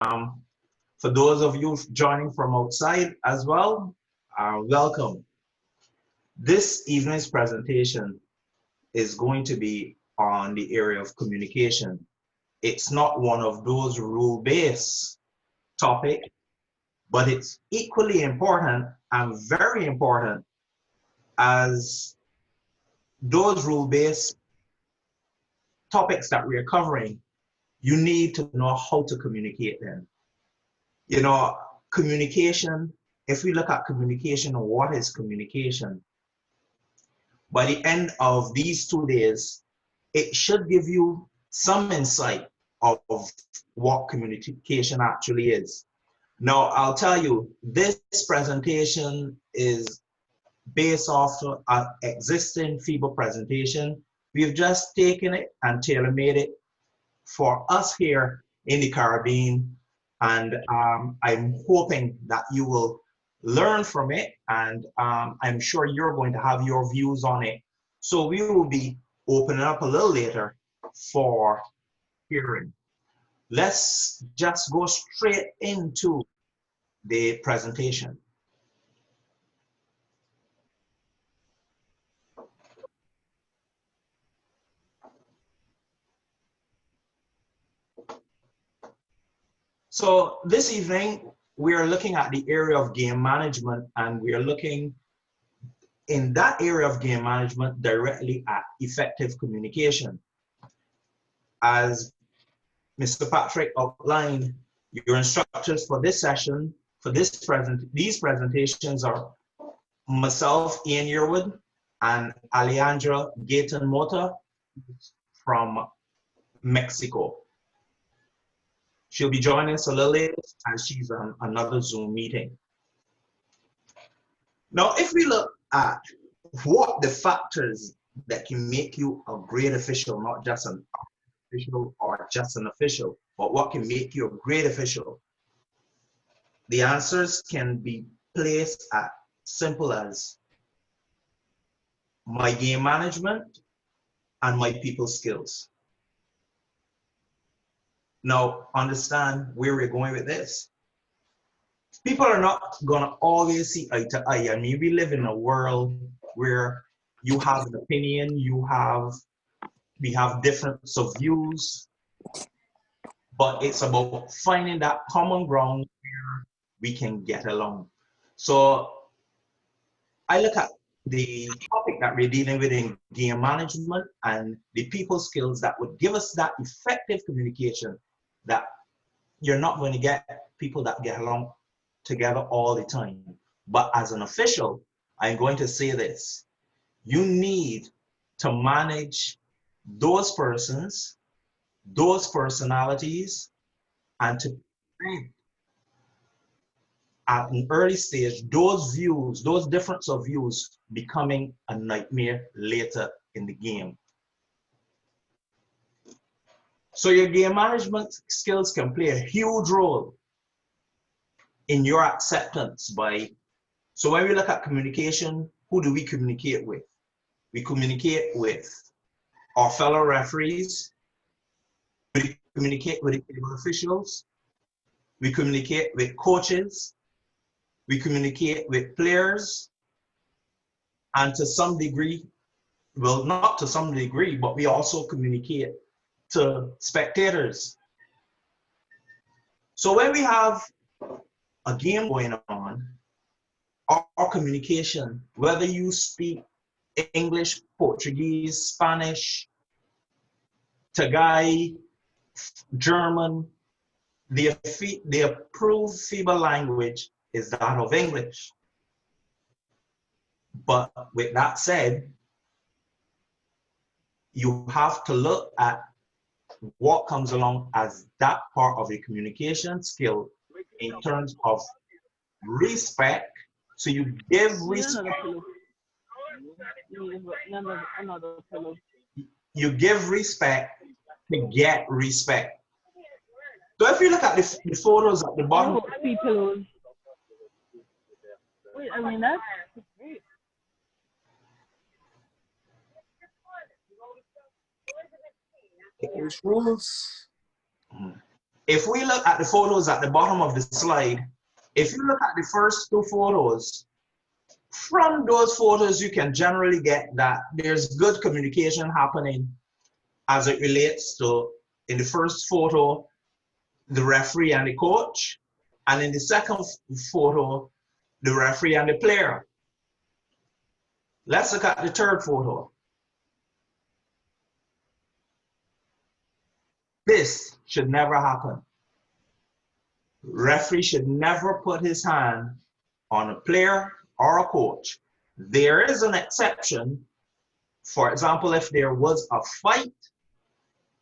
For those of you joining from outside as well, welcome. This evening's presentation is going to be on the area of communication. It's not one of those rule-based topics, but it's equally important and very important as those rule-based topics that we're covering. You need to know how to communicate them. You know, communication, if we look at communication, what is communication? By the end of these 2 days, it should give you some insight of what communication actually is. Now, I'll tell you, this presentation is based off an existing FIBA presentation. We've just taken it and tailor-made it for us here in the Caribbean. And I'm hoping that you will learn from it, and I'm sure you're going to have your views on it. So we will be opening up a little later for hearing. Let's just go straight into the presentation. So this evening, we are looking at the area of game management, and we are looking in that area of game management directly at effective communication. As Mr. Patrick outlined, your instructors for this session, for these presentations are myself, Ian Yearwood, and Alejandra Gayton Mota from Mexico. She'll be joining us a little later as she's on another Zoom meeting. Now, if we look at what the factors that can make you a great official, not just an official or just an official, but what can make you a great official, the answers can be placed as simple as my game management and my people skills. Now, understand where we're going with this. People are not going to always see eye to eye. I mean, we live in a world where you have an opinion, we have different views, but it's about finding that common ground where we can get along. So I look at the topic that we're dealing with in game management and the people skills that would give us that effective communication, that you're not going to get people that get along together all the time. But as an official, I'm going to say this: you need to manage those persons, those personalities, and to at an early stage, those views, those difference of views becoming a nightmare later in the game. So your game management skills can play a huge role in your acceptance by, so when we look at communication, who do we communicate with? We communicate with our fellow referees, we communicate with the table officials, we communicate with coaches, we communicate with players, and to some degree, well, not to some degree, but we also communicate to spectators. So when we have a game going on, our communication, whether you speak English, Portuguese, Spanish, Tagai, German, the approved FIBA language is that of English. But with that said, you have to look at what comes along as that part of the communication skill in terms of respect. So you give respect. You give respect to get respect. So if you look at the photos at the bottom. Wait, I mean, that's great. English rules. If we look at the photos at the bottom of the slide, if you look at the first two photos, from those photos, you can generally get that there's good communication happening as it relates to, in the first photo, the referee and the coach, and in the second photo, the referee and the player. Let's look at the third photo. This should never happen. Referee should never put his hand on a player or a coach. There is an exception. For example, if there was a fight,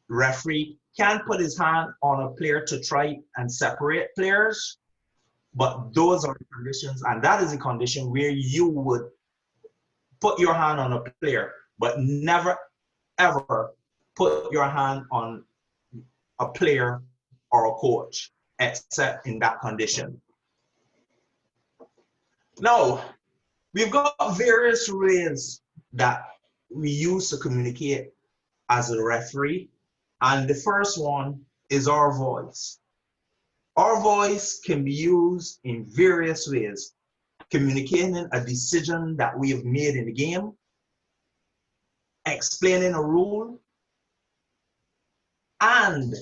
referee can put his hand on a player to try and separate players, but those are the conditions, and that is the condition where you would put your hand on a player, but never ever put your hand on a player or a coach, except in that condition. Now, we've got various ways that we use to communicate as a referee, and the first one is our voice. Our voice can be used in various ways, communicating a decision that we have made in the game, explaining a rule, and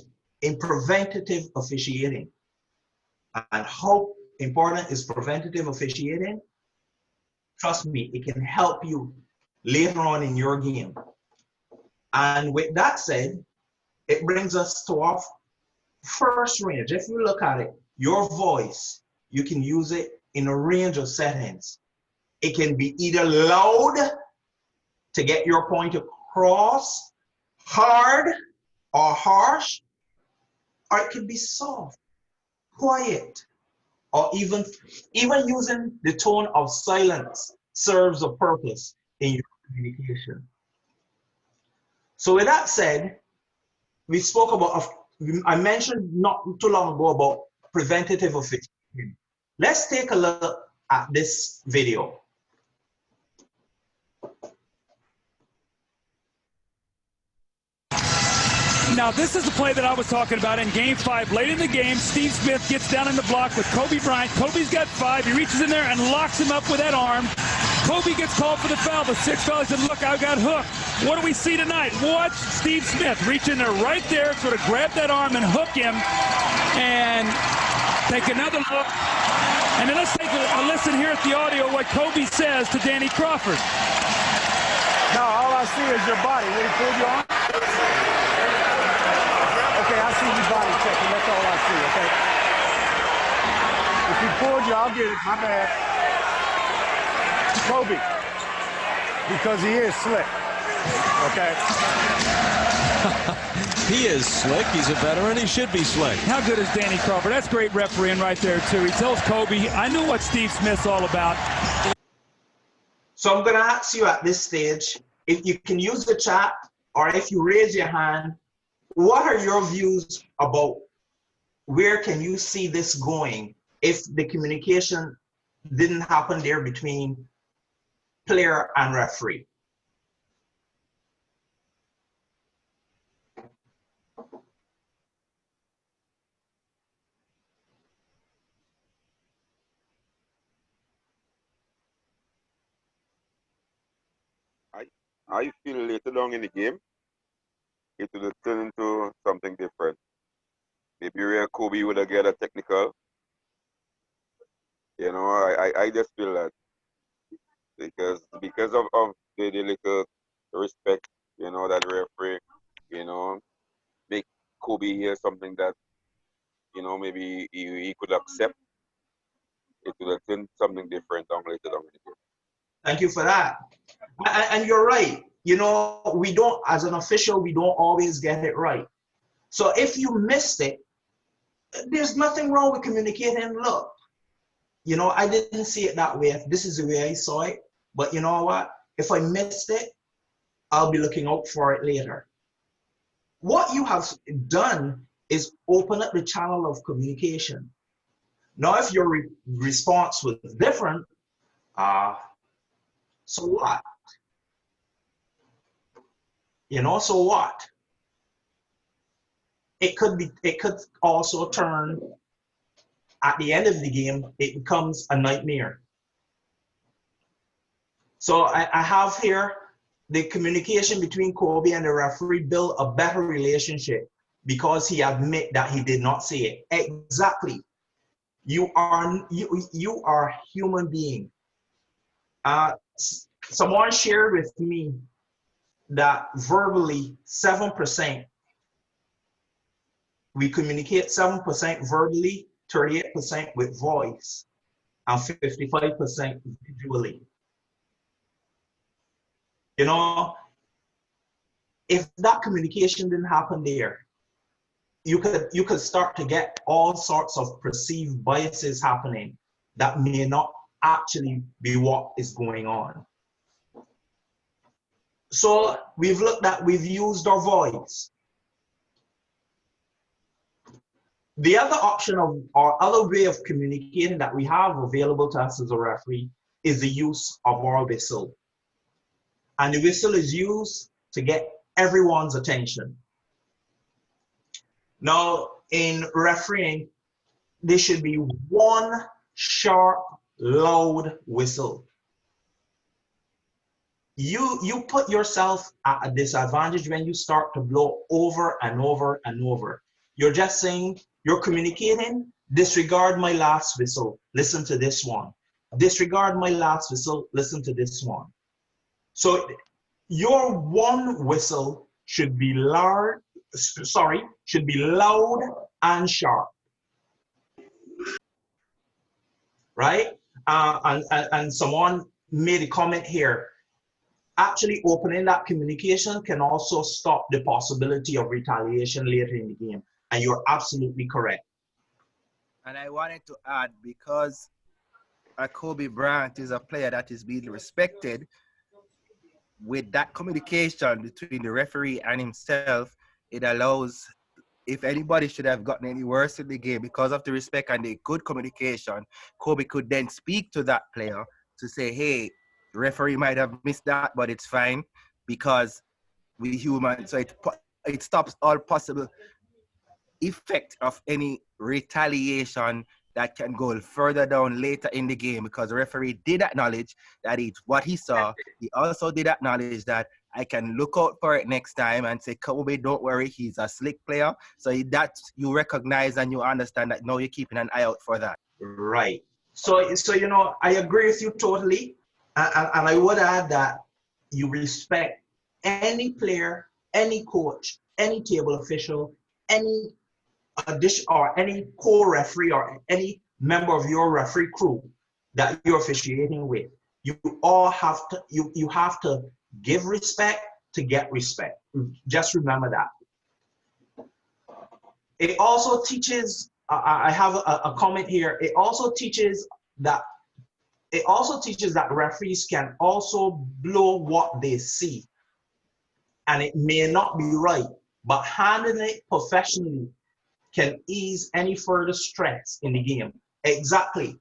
in preventative officiating. And how important is preventative officiating? Trust me, it can help you later on in your game. And with that said, it brings us to our first range. If you look at it, your voice, you can use it in a range of settings. It can be either loud to get your point across, hard or harsh, or it can be soft, quiet, or even using the tone of silence serves a purpose in your communication. So with that said, we spoke about, I mentioned not too long ago about preventative officiating. Let's take a look at this video. Now, this is the play that I was talking about in Game 5. Late in the game, Steve Smith gets down in the block with Kobe Bryant. Kobe's got 5. He reaches in there and locks him up with that arm. Kobe gets called for the foul. The 6th foul said, look, I got hooked. What do we see tonight? Watch Steve Smith reach in there right there, sort of grab that arm and hook him, and take another look. And then let's take a listen here at the audio what Kobe says to Danny Crawford. No, all I see is your body. Will he pull you on? Okay, I see your body checking. That's all I see, okay? If he pulled you, I'll get it. My bad. Kobe. Because he is slick. Okay? He is slick. He's a veteran. He should be slick. How good is Danny Crawford? That's great refereeing right there, too. He tells Kobe, I knew what Steve Smith's all about. So I'm going to ask you at this stage, if you can use the chat or if you raise your hand, what are your views about where can you see this going if the communication didn't happen there between player and referee? I feel later down in the game, it would have turned into something different. Maybe where Kobe would have get a technical. You know, I just feel that because of the little respect, you know, that referee, you know, make Kobe hear something that, you know, maybe he could accept. It would have turned something different down later down in the game. Thank you for that. And you're right. You know, we don't, as an official, we don't always get it right. So if you missed it, there's nothing wrong with communicating. Look, you know, I didn't see it that way. This is the way I saw it. But you know what? If I missed it, I'll be looking out for it later. What you have done is open up the channel of communication. Now, if your response was different, so what? You know, so what? it could also turn at the end of the game, it becomes a nightmare. So I have here the communication between Kobe and the referee build a better relationship because he admit that he did not see it. Exactly. You are a human being. Someone shared with me that verbally 7%, we communicate 7% verbally, 38% with voice, and 55% visually. You know, if that communication didn't happen there, you could start to get all sorts of perceived biases happening that may not actually be what is going on. So we've used our voice. The other option of or other way of communicating that we have available to us as a referee is the use of our whistle. And the whistle is used to get everyone's attention. Now, in refereeing, there should be one sharp, loud whistle. You put yourself at a disadvantage when you start to blow over and over and over. You're just saying, you're communicating, disregard my last whistle, listen to this one. Disregard my last whistle, listen to this one. So your one whistle should be loud and sharp, right? And someone made a comment here. Actually, opening that communication can also stop the possibility of retaliation later in the game. And you're absolutely correct. And I wanted to add, because Kobe Bryant is a player that is being respected, with that communication between the referee and himself, it allows, if anybody should have gotten any worse in the game because of the respect and the good communication, Kobe could then speak to that player to say, hey, the referee might have missed that, but it's fine because we're human. So it stops all possible effect of any retaliation that can go further down later in the game, because the referee did acknowledge that it's what he saw. He also did acknowledge that I can look out for it next time and say, Kobe, don't worry, he's a slick player. So that you recognize and you understand that now you're keeping an eye out for that. Right. So you know, I agree with you totally. And I would add that you respect any player, any coach, any table official, any addition or any co-referee or any member of your referee crew that you're officiating with. You all have to you have to give respect to get respect. Just remember that. It also teaches, I have a comment here. It also teaches that referees can also blow what they see. And it may not be right, but handling it professionally can ease any further stress in the game. Exactly.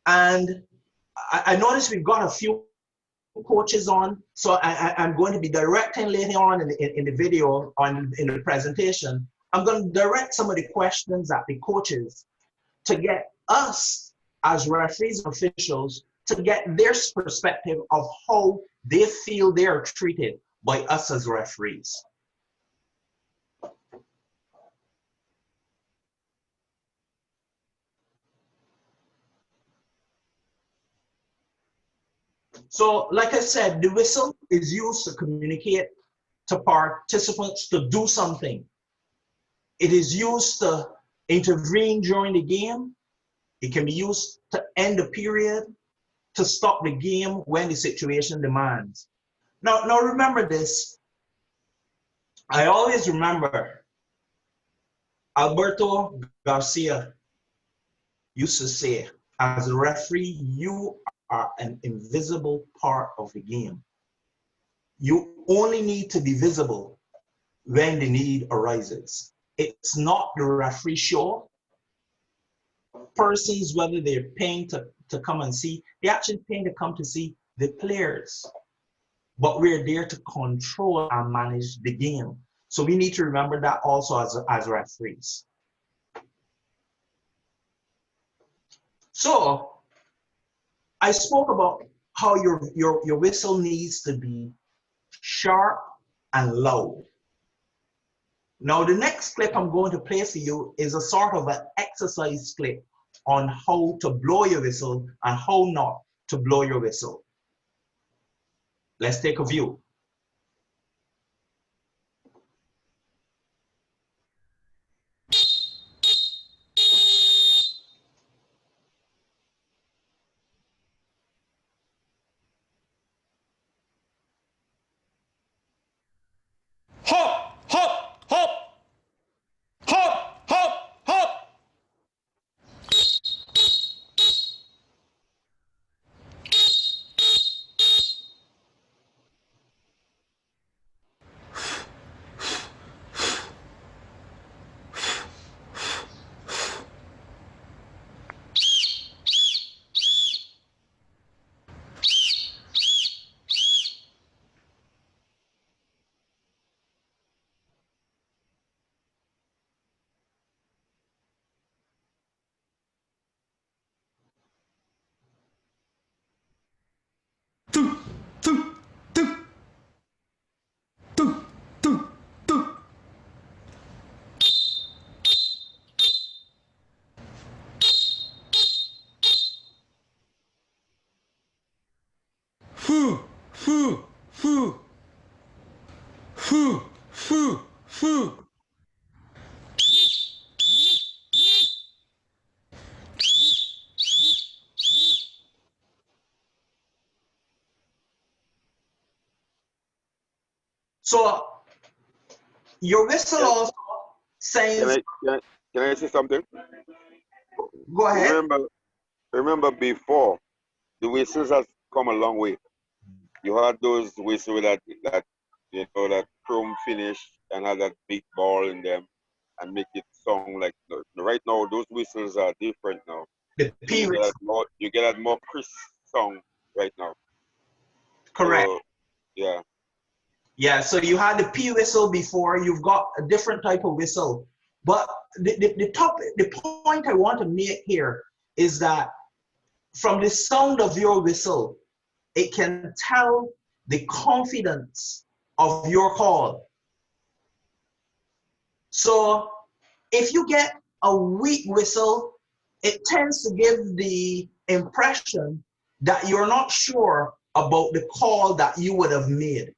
And I noticed we've got a few coaches on, so I'm going to be directing later on in the video, in the presentation. I'm going to direct some of the questions at the coaches to get us as referees and officials to get their perspective of how they feel they are treated by us as referees. So, like I said, the whistle is used to communicate to participants to do something. It is used to intervene during the game. It can be used to end the period, to stop the game when the situation demands. Now remember this. I always remember Alberto Garcia used to say, as a referee, you are an invisible part of the game. You only need to be visible when the need arises. It's not the referee show. Persons, whether they're paying to come and see, they're actually paying to come to see the players. But we're there to control and manage the game. So we need to remember that also as referees. So I spoke about how your whistle needs to be sharp and loud. Now the next clip I'm going to play for you is a sort of an exercise clip on how to blow your whistle and how not to blow your whistle. Let's take a view. Hop, hop, hop. Hop, hop, hop. Foo, foo, foo. Foo, foo, foo. So your whistle Can, also can says, I can, can I say something? go ahead. Remember before the whistles has come a long way. You had those whistles that that chrome finish and had that big ball in them and make it sound like right now those whistles are different now. The P whistle, You get a more crisp song right now. correct. So yeah. Yeah, so you had the P whistle before, you've got a different type of whistle. But the point I want to make here is that from the sound of your whistle, it can tell the confidence of your call. So if you get a weak whistle, it tends to give the impression that you're not sure about the call that you would have made.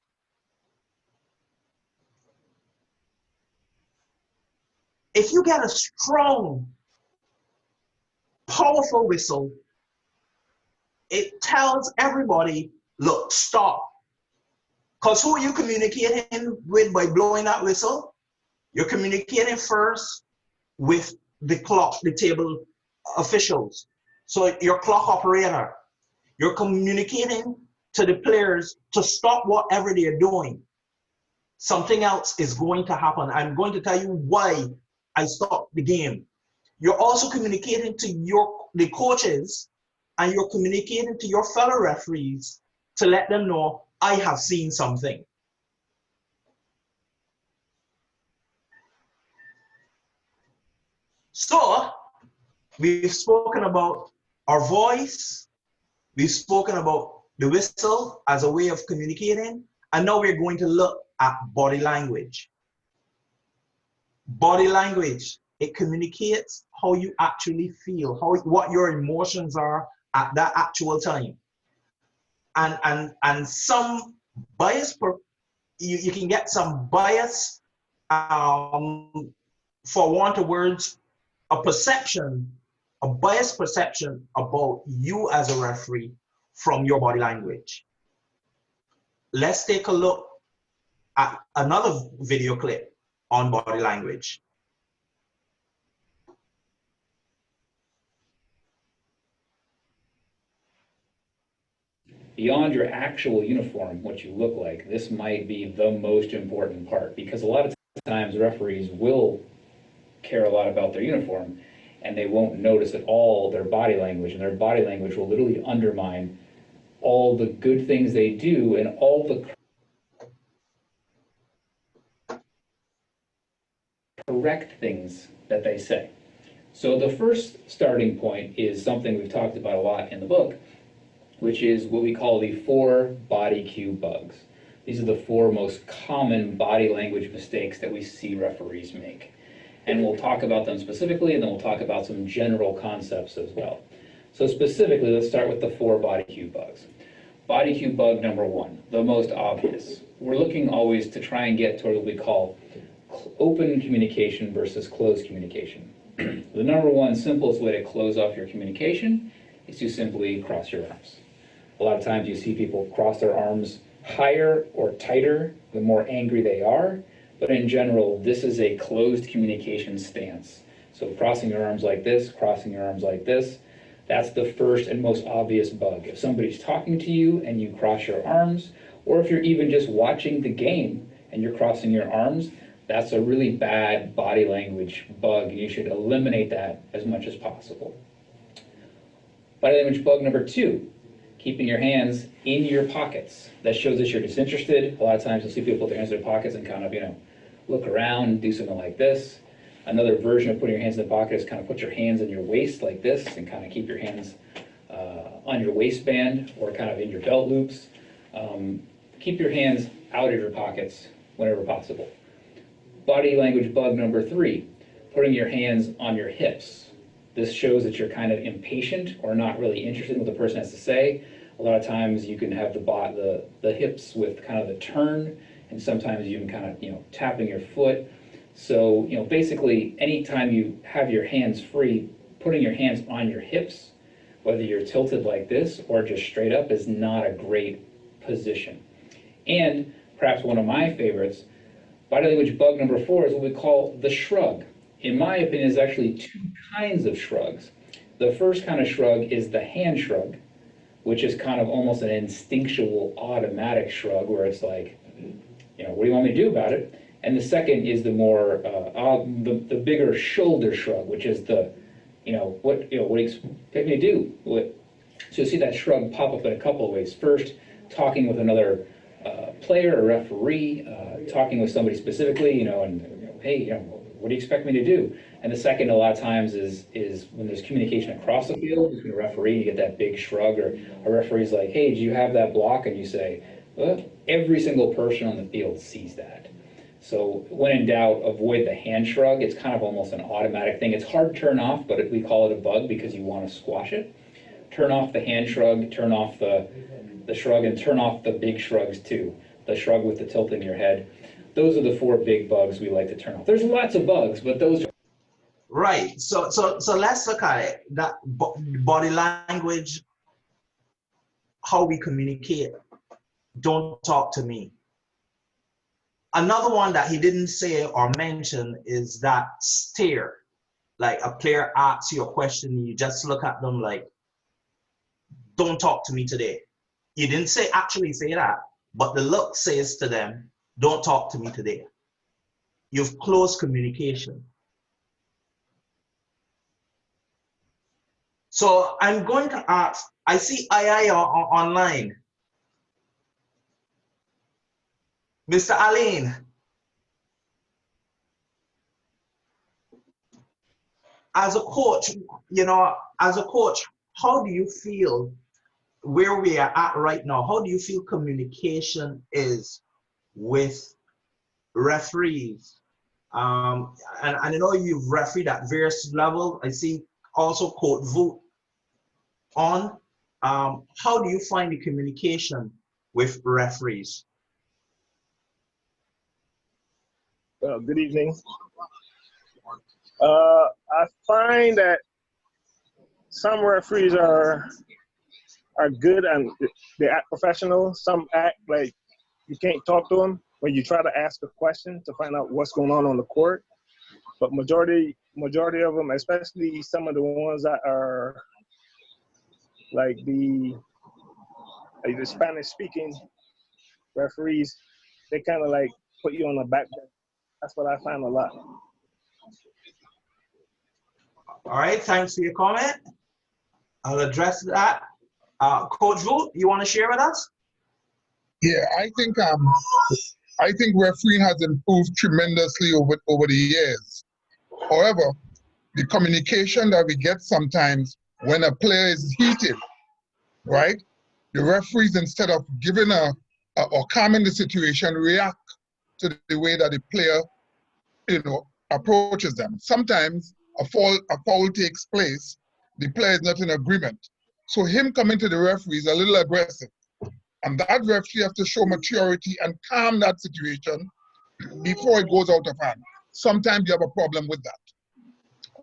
If you get a strong, powerful whistle, it tells everybody, look, stop. Because who are you communicating with by blowing that whistle? You're communicating first with the clock, the table officials. So your clock operator, you're communicating to the players to stop whatever they're doing. Something else is going to happen. I'm going to tell you why I stopped the game. You're also communicating to the coaches, and you're communicating to your fellow referees to let them know, I have seen something. So we've spoken about our voice, we've spoken about the whistle as a way of communicating, and now we're going to look at body language. Body language, it communicates how you actually feel, what your emotions are at that actual time. And some bias, you can get some bias, for want of words, a biased perception about you as a referee from your body language. Let's take a look at another video clip on body language. Beyond your actual uniform, what you look like, this might be the most important part, because a lot of times referees will care a lot about their uniform and they won't notice at all their body language, and their body language will literally undermine all the good things they do and all the correct things that they say. So the first starting point is something we've talked about a lot in the book, which is what we call the 4 body cue bugs. These are the 4 most common body language mistakes that we see referees make. And we'll talk about them specifically, and then we'll talk about some general concepts as well. So specifically, let's start with the 4 body cue bugs. Body cue bug number 1, the most obvious. We're looking always to try and get toward what we call open communication versus closed communication. The number 1 simplest way to close off your communication is to simply cross your arms. A lot of times you see people cross their arms higher or tighter the more angry they are, but in general, this is a closed communication stance. So crossing your arms like this, crossing your arms like this, that's the first and most obvious bug. If somebody's talking to you and you cross your arms, or if you're even just watching the game and you're crossing your arms, that's a really bad body language bug, and you should eliminate that as much as possible. Body language bug number 2, keeping your hands in your pockets. That shows that you're disinterested. A lot of times you'll see people put their hands in their pockets and kind of, look around and do something like this. Another version of putting your hands in the pocket is kind of put your hands in your waist like this and kind of keep your hands on your waistband or kind of in your belt loops. Keep your hands out of your pockets whenever possible. Body language bug number 3, putting your hands on your hips. This shows that you're kind of impatient or not really interested in what the person has to say. A lot of times you can have the hips with kind of the turn, and sometimes you can kind of, tapping your foot. So, basically anytime you have your hands free, putting your hands on your hips, whether you're tilted like this or just straight up, is not a great position. And perhaps one of my favorites, body language bug number 4 is what we call the shrug. In my opinion, there's actually 2 kinds of shrugs. The first kind of shrug is the hand shrug, which is kind of almost an instinctual, automatic shrug where it's like, what do you want me to do about it? And the second is the more, the bigger shoulder shrug, which is the, what do you expect me to do? So you'll see that shrug pop up in a couple of ways. First, talking with another player or referee, talking with somebody specifically, hey, what do you expect me to do? And the second, a lot of times, is when there's communication across the field between a referee, you get that big shrug, or a referee's like, hey, do you have that block? And you say, well, every single person on the field sees that. So when in doubt, avoid the hand shrug. It's kind of almost an automatic thing. It's hard to turn off, but we call it a bug because you want to squash it. Turn off the hand shrug, turn off the shrug, and turn off the big shrugs too. The shrug with the tilt in your head. Those are the 4 big bugs we like to turn off. There's lots of bugs, but those are... Right. So let's look at it. That body language, how we communicate. Don't talk to me. Another one that he didn't say or mention is that stare. Like a player asks you a question, you just look at them like, don't talk to me today. You didn't actually say that, but the look says to them, don't talk to me today. You've closed communication. So I'm going to ask, I see II online. Mr. Alain. As a coach, how do you feel where we are at right now? How do you feel communication is with referees? And I know you've refereed at various levels. I see also Coach Voot on. How do you find the communication with referees? Good evening. I find that some referees are good and they act professional. Some act like you can't talk to them when you try to ask a question to find out what's going on the court. But majority of them, especially some of the ones that are like the Spanish-speaking referees, they kind of like put you on the back bench. That's what I find a lot. All right, thanks for your comment. I'll address that. Coach Voot, you want to share with us? Yeah, I think refereeing has improved tremendously over the years. However, the communication that we get sometimes when a player is heated, right? The referees, instead of giving or calming the situation, react to the way that the player, approaches them. Sometimes a foul takes place, the player is not in agreement. So him coming to the referee is a little aggressive. And that referee has to show maturity and calm that situation before it goes out of hand. Sometimes you have a problem with that.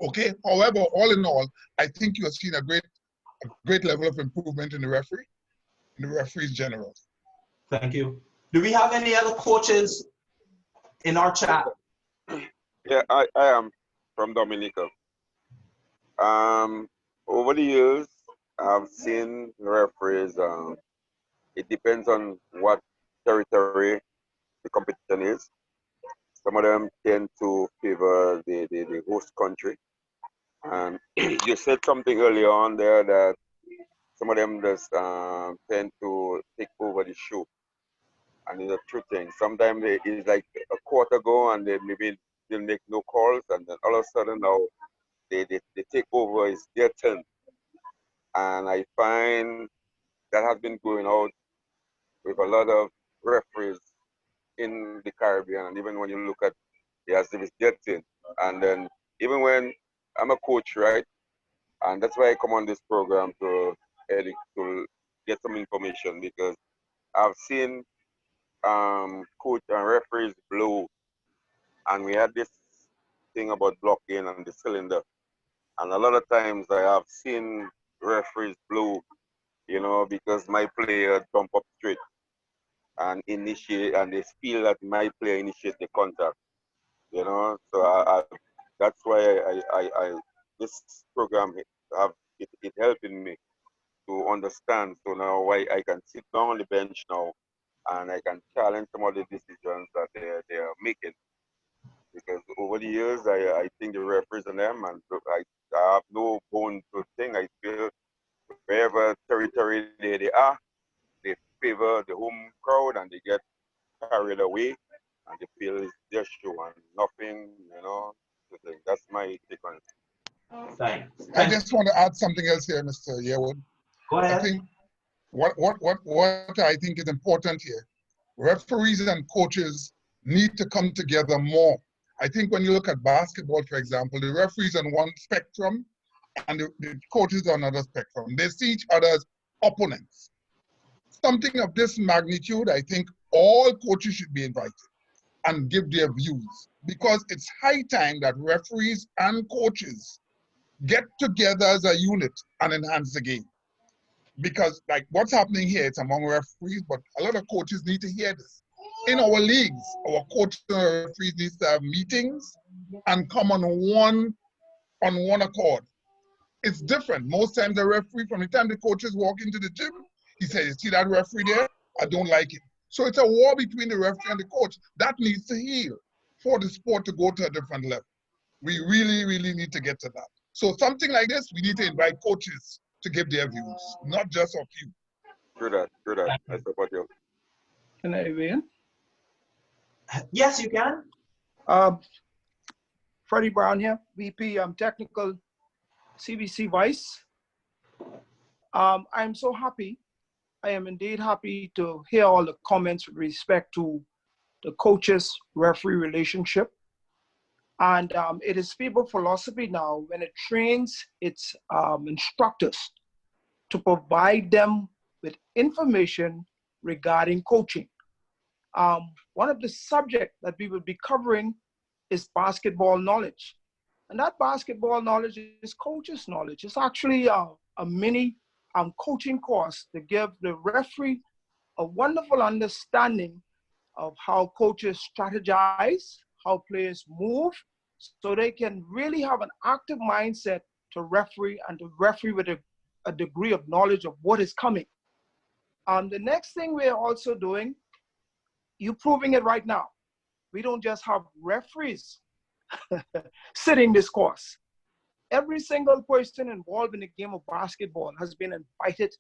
Okay. However, all in all, I think you have seen a great level of improvement in the referees general. Thank you. Do we have any other coaches in our chat? Yeah, I am from Dominica. Over the years, I've seen referees. It depends on what territory the competition is. Some of them tend to favor the host country. And you said something earlier on there that some of them just tend to take over the show. And it's a true thing. Sometimes it's like a quarter go and they maybe they'll make no calls, and then all of a sudden now they take over, it's their turn. And I find that has been going out with a lot of referees in the Caribbean, and even when you look at it as if it's their turn. And then even when I'm a coach, right? And that's why I come on this program to get some information, because I've seen coach and referees blow, and we had this thing about blocking and the cylinder, and a lot of times I have seen referees blow, because my player jump up straight and initiate, and they feel that my player initiate the contact, so that's why I this program have it helping me to understand. So now why I can sit down on the bench now and I can challenge some of the decisions that they are making. Because over the years, I think the referees and them, and I have no bone to thing. I feel wherever territory they are, they favor the home crowd and they get carried away and they feel it's their show and nothing, That's my take on it. Thanks. I just want to add something else here, Mr. Yearwood. Go ahead. I think what I think is important here, referees and coaches need to come together more. I think when you look at basketball, for example, the referees on one spectrum and the coaches on another spectrum. They see each other as opponents. Something of this magnitude, I think all coaches should be invited and give their views, because it's high time that referees and coaches get together as a unit and enhance the game. Because like what's happening here, it's among referees, but a lot of coaches need to hear this. In our leagues, our coaches and referees need to have meetings and come on one accord. It's different. Most times the referee, from the time the coaches walk into the gym, he says, "You see that referee there? I don't like it." So it's a war between the referee and the coach. That needs to heal for the sport to go to a different level. We really, really need to get to that. So something like this, we need to invite coaches to give their views, not just a few. True that. I support you. Can I weigh in? Yes, you can. Freddie Brown here, VP Technical CBC Vice. I'm so happy. I am indeed happy to hear all the comments with respect to the coaches-referee relationship. And it is FIBA philosophy now when it trains its instructors to provide them with information regarding coaching. One of the subjects that we will be covering is basketball knowledge. And that basketball knowledge is coaches' knowledge. It's actually a mini coaching course to give the referee a wonderful understanding of how coaches strategize, how players move, so they can really have an active mindset to referee and to referee with a degree of knowledge of what is coming. The next thing we're also doing, you're proving it right now. We don't just have referees sitting this course. Every single person involved in the game of basketball has been invited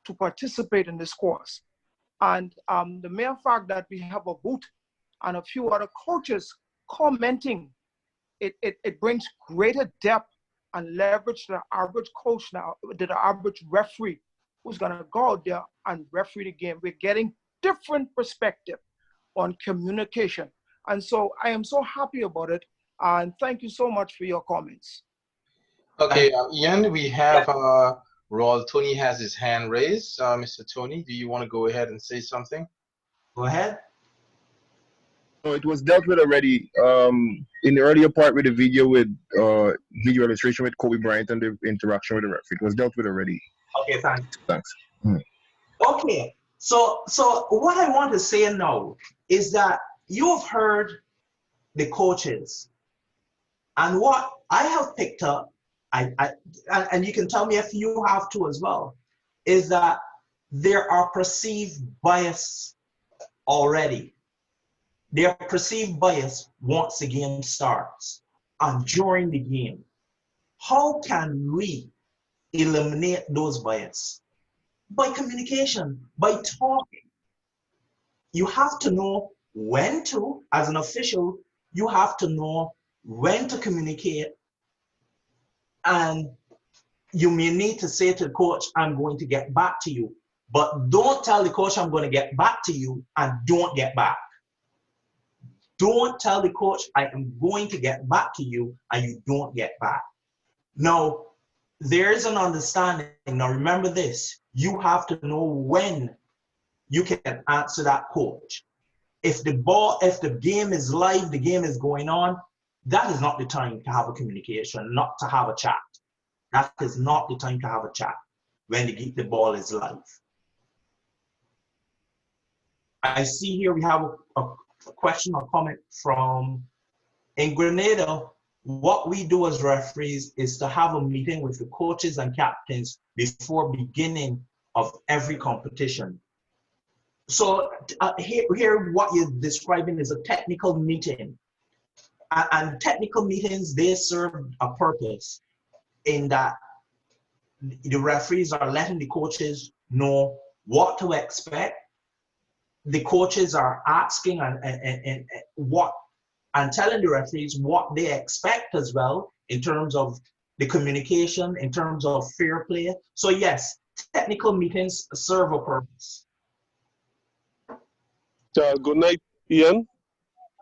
to participate in this course. And the mere fact that we have a booth and a few other coaches commenting it brings greater depth and leverage to the average coach now, to the average referee who's going to go out there and referee the game. We're getting different perspective on communication. And so I am so happy about it. And thank you so much for your comments. Okay, Ian, we have Royal Tony has his hand raised. Mr. Tony, do you want to go ahead and say something? Go ahead. No, it was dealt with already in the earlier part with the video with video illustration with Kobe Bryant and the interaction with the referee. It was dealt with already. Okay, thanks. Thanks. Okay, so what I want to say now is that you've heard the coaches, and what I have picked up, and you can tell me if you have to as well, is that there are perceived bias already. Their perceived bias once the game starts and during the game. How can we eliminate those bias? By communication, by talking. You have to know when to, as an official, you have to know when to communicate, and you may need to say to the coach, I'm going to get back to you. But don't tell the coach I'm going to get back to you and don't get back. Don't tell the coach I am going to get back to you and you don't get back. Now, there is an understanding. Now, remember this. You have to know when you can answer that coach. If the game is live, the game is going on, that is not the time to have a communication, not to have a chat. That is not the time to have a chat when the ball is live. I see here we have a question or comment from in Grenada. What we do as referees is to have a meeting with the coaches and captains before beginning of every competition. So here what you're describing is a technical meeting. And technical meetings, they serve a purpose in that the referees are letting the coaches know what to expect. The coaches are asking and telling the referees what they expect as well in terms of the communication, in terms of fair play. So yes, technical meetings serve a purpose. Good night, Ian.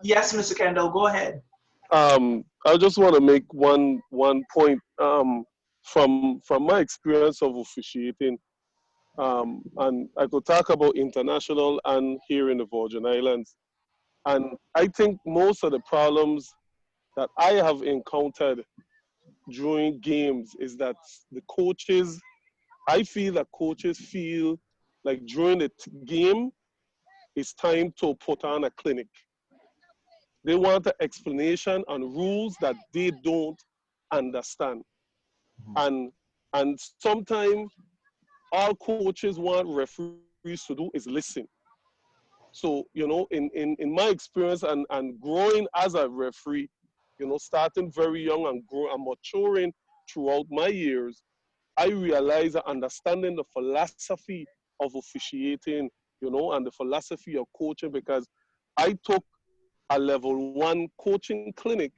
Yes, Mr. Kendall, go ahead. I just want to make one point from my experience of officiating, and I could talk about international and here in the Virgin Islands. And I think most of the problems that I have encountered during games is that the coaches, I feel that coaches feel like during the game, it's time to put on a clinic. They want an explanation on rules that they don't understand. And sometimes all coaches want referees to do is listen. So, you know, in my experience and growing as a referee, you know, starting very young and maturing throughout my years, I realized that understanding the philosophy of officiating, you know, and the philosophy of coaching, because I took a level 1 coaching clinic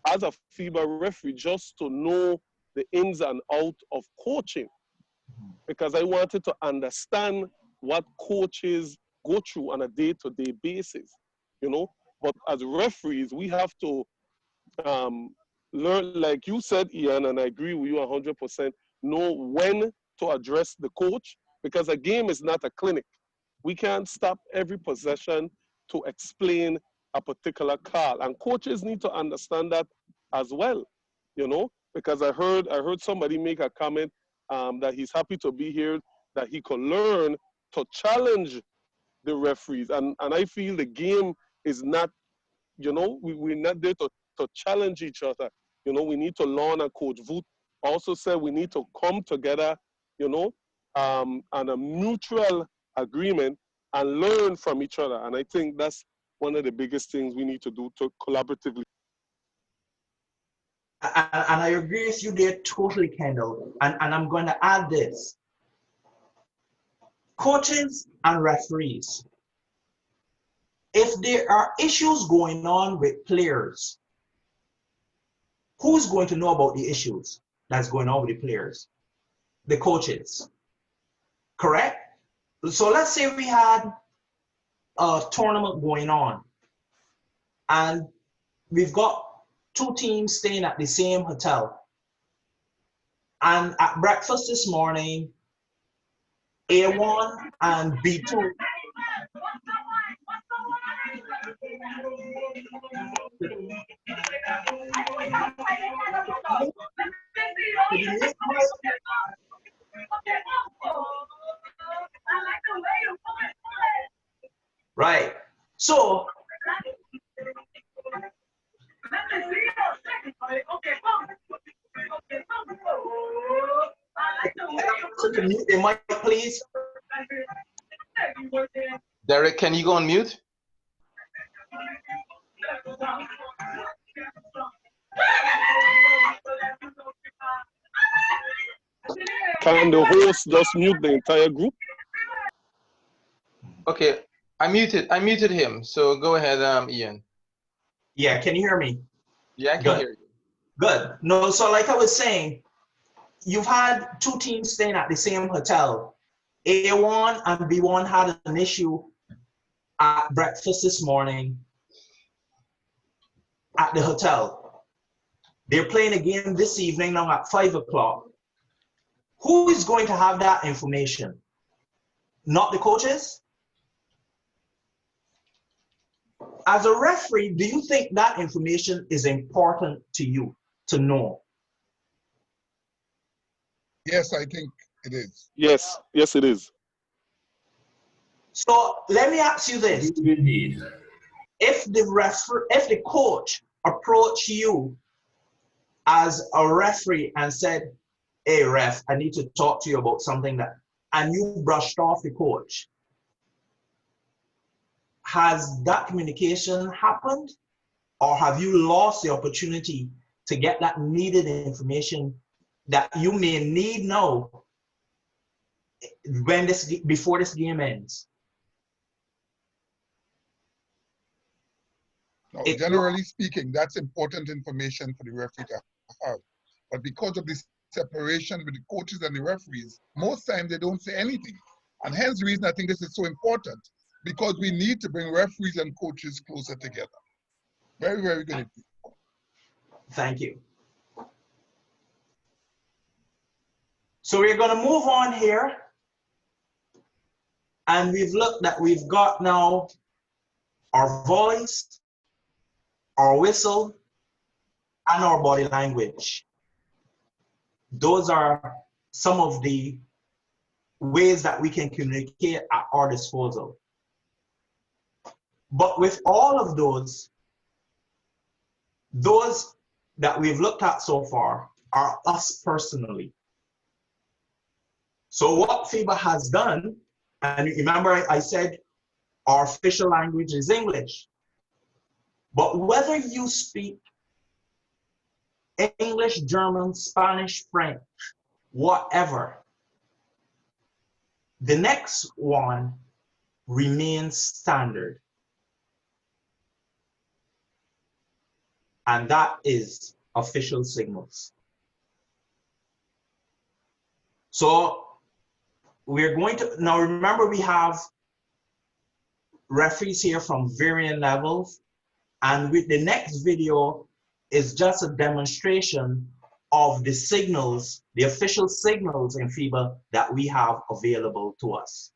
as a FIBA referee just to know the ins and outs of coaching, because I wanted to understand what coaches go through on a day-to-day basis, you know. But as referees, we have to learn, like you said, Ian, and I agree with you 100%, know when to address the coach, because a game is not a clinic. We can't stop every possession to explain a particular call, and coaches need to understand that as well, you know, because I heard somebody make a comment that he's happy to be here, that he could learn to challenge the referees, and I feel the game is not, you know, we're not there to challenge each other. You know, we need to learn, and Coach Voot also said we need to come together, you know, on a mutual agreement and learn from each other. And I think that's one of the biggest things we need to do to collaboratively. And I agree with you there totally, Kendall. And I'm going to add this. Coaches and referees, if there are issues going on with players, who's going to know about the issues that's going on with the players? The coaches, correct? So let's say we had a tournament going on and we've got two teams staying at the same hotel. And at breakfast this morning, A1 and B2 right. So to mute the mic, please. Derek, can you go on mute? Can the host just mute the entire group? Okay, I muted him. So go ahead, Ian. Yeah, can you hear me? Yeah, I can Good. hear you. Good. No, so like I was saying, you've had two teams staying at the same hotel. A1 and B1 had an issue at breakfast this morning at the hotel. They're playing a game this evening now at 5 o'clock. Who is going to have that information? Not the coaches? As a referee, do you think that information is important to you to know? Yes, I think it is. Yes, yes, it is. So let me ask you this. Indeed. If the coach approached you as a referee and said, hey ref, I need to talk to you about something and you brushed off the coach, has that communication happened? Or have you lost the opportunity to get that needed information that you may need now before this game ends? No, generally speaking, that's important information for the referee to have. But because of this separation with the coaches and the referees, most times they don't say anything. And hence the reason I think this is so important, because we need to bring referees and coaches closer together. Very, very good. Thank you. So we're going to move on here. And we've got now our voice, our whistle, and our body language. Those are some of the ways that we can communicate at our disposal. But with all of those that we've looked at so far are us personally. So what FIBA has done, and remember I said our official language is English, but whether you speak English, German, Spanish, French, whatever, the next one remains standard. And that is official signals. So we're going to, now remember we have referees here from varying levels, and with the next video is just a demonstration of the signals, the official signals in FIBA that we have available to us.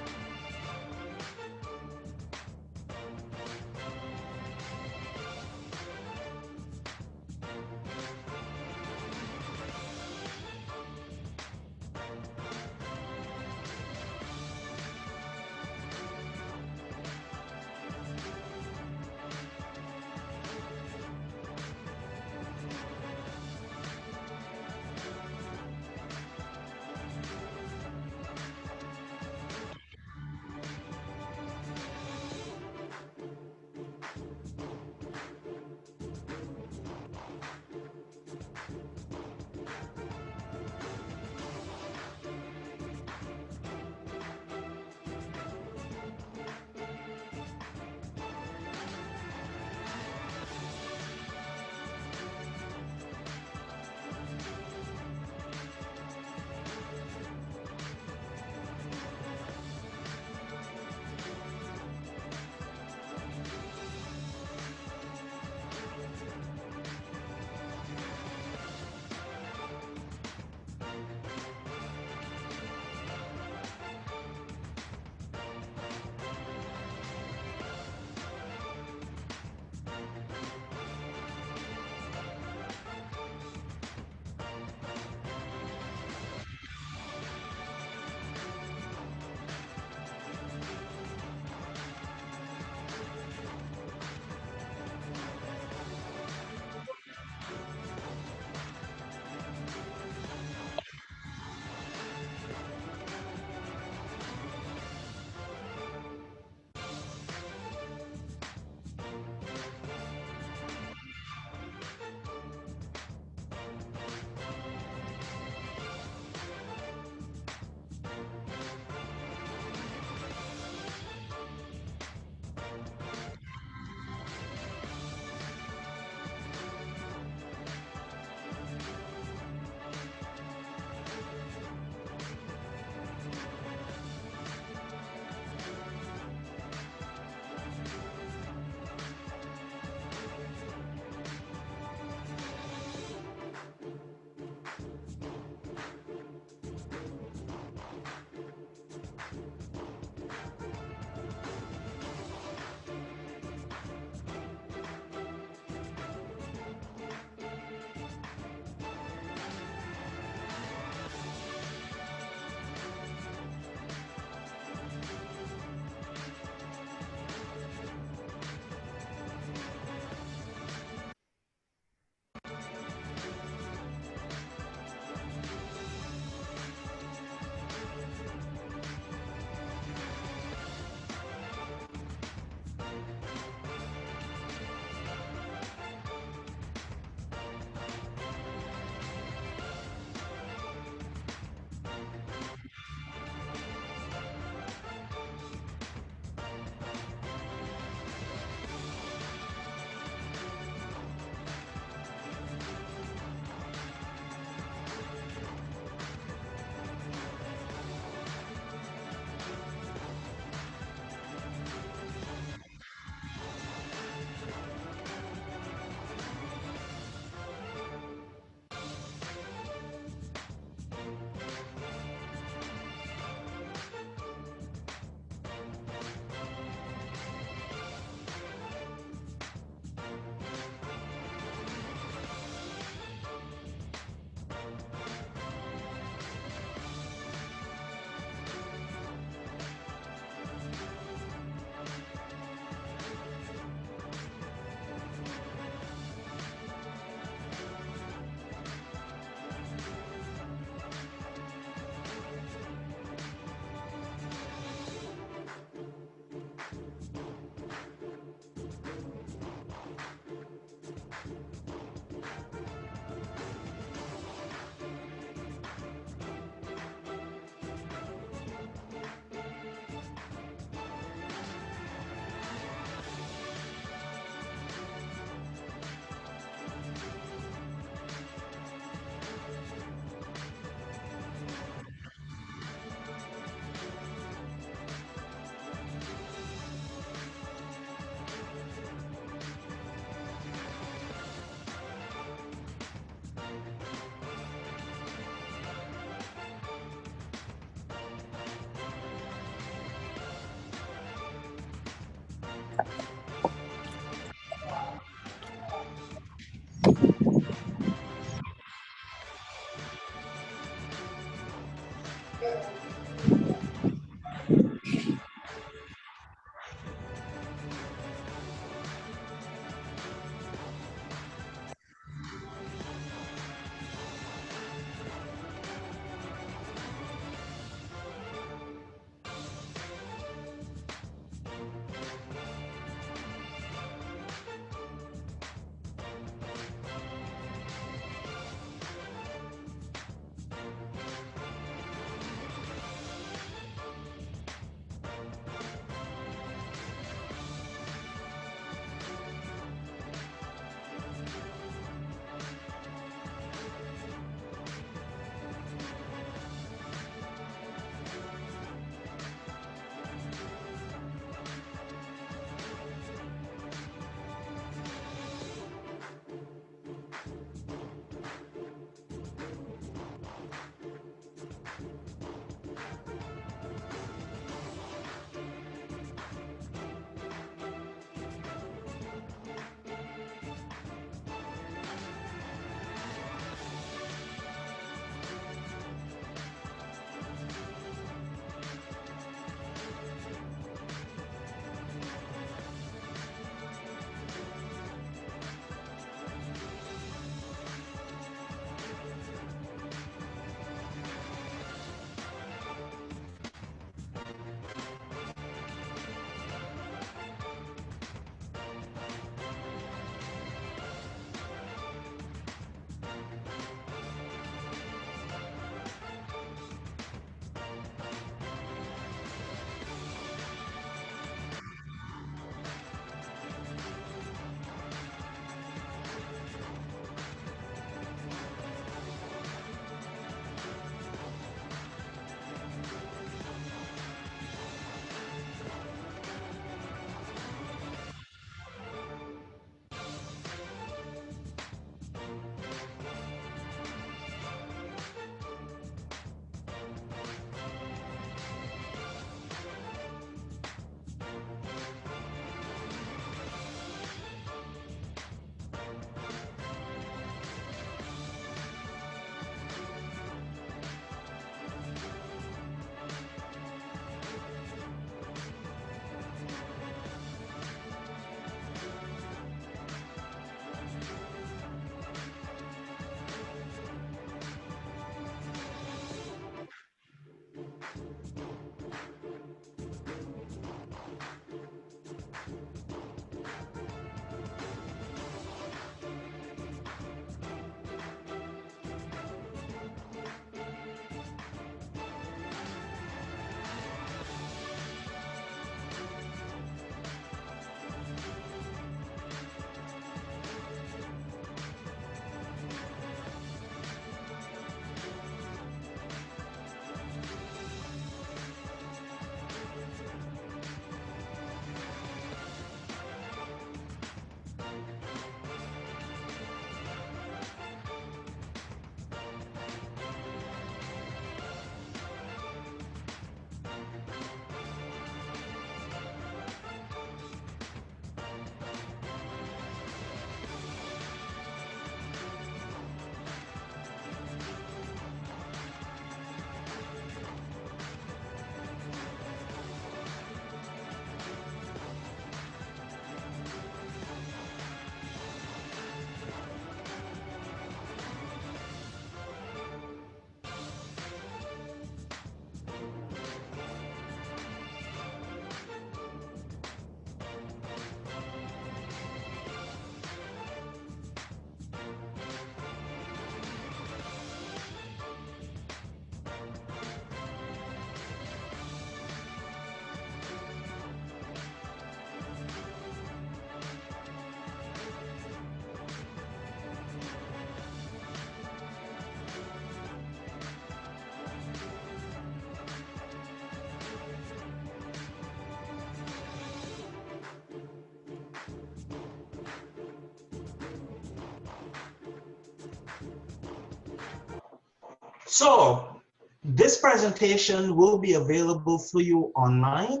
So this presentation will be available for you online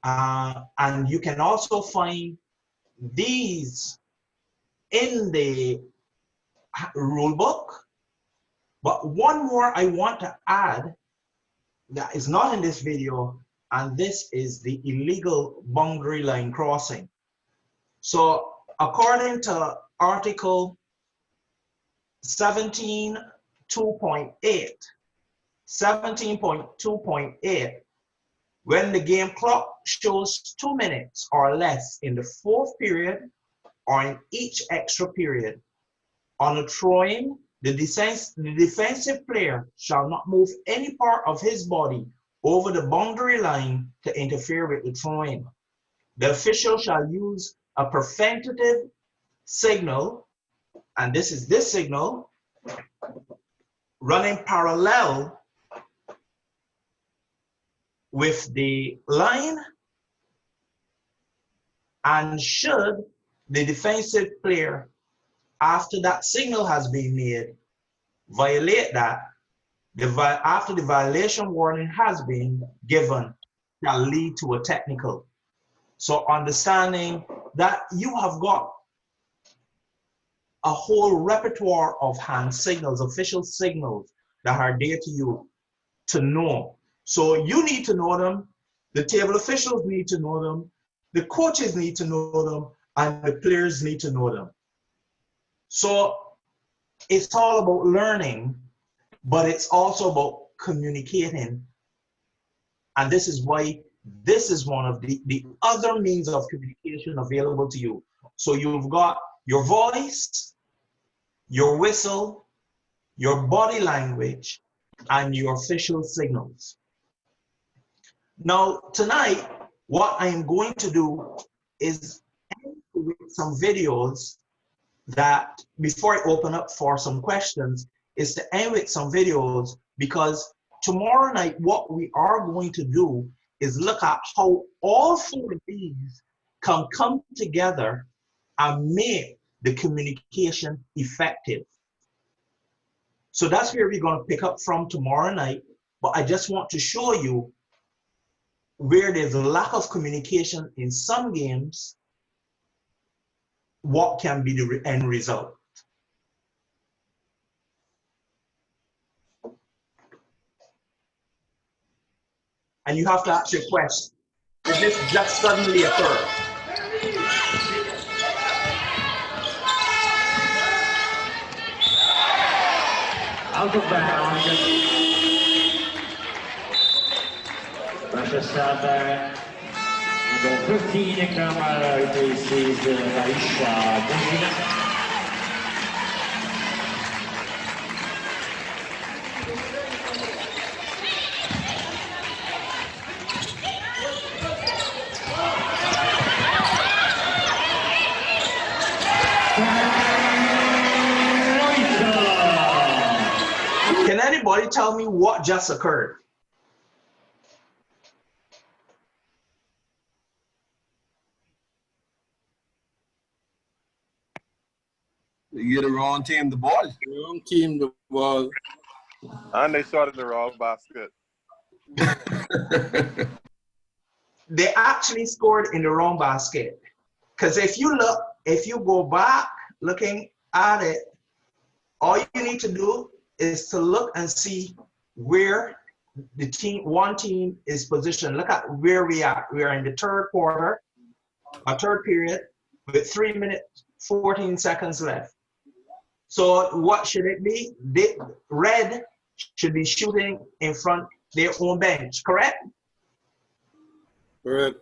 And you can also find these in the rule book. But one more I want to add that is not in this video, and this is the illegal boundary line crossing. So according to Article 17.2.8, when the game clock shows 2 minutes or less in the fourth period or in each extra period, on a throw-in, the defensive player shall not move any part of his body over the boundary line to interfere with the throw-in. The official shall use a preventative signal, and this is this signal, running parallel with the line, and should the defensive player, after that signal has been made, violate that, after the violation warning has been given, shall lead to a technical. So understanding that you have got a whole repertoire of hand signals, official signals that are there to you to know. So you need to know them, the table officials need to know them, the coaches need to know them, and the players need to know them. So it's all about learning, but it's also about communicating. And this is why this is one of the other means of communication available to you. So you've got your voice, your whistle, your body language, and your official signals. Now, tonight, what I'm going to do is some videos that, before I open up for some questions, is to end with some videos, because tomorrow night, what we are going to do is look at how all four of these can come together and make the communication effective. So that's where we're going to pick up from tomorrow night. But I just want to show you where there's a lack of communication in some games, what can be the end result. And you have to ask your question, did this just suddenly occur? Out of bounds. Russia start number 15, camera replaces Aisha Buzina. Can anybody tell me what just occurred? You get the wrong team the ball. Wrong team the ball. And they shot in the wrong basket. They actually scored in the wrong basket. Because if you look, if you go back looking at it, all you need to do is to look and see where the team, one team is positioned. Look at where we are. We are in the third quarter, a third period, with 3 minutes, 14 seconds left. So what should it be? The red should be shooting in front their own bench, correct? Correct.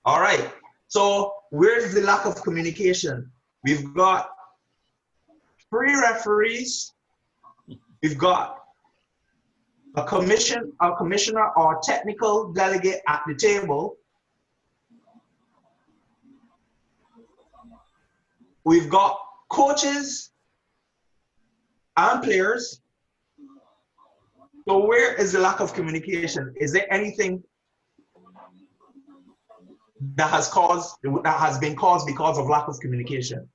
All right. So where's the lack of communication? We've got 3 referees. We've got a commissioner or technical delegate at the table. We've got coaches and players. So where is the lack of communication? Is there anything that has been caused because of lack of communication?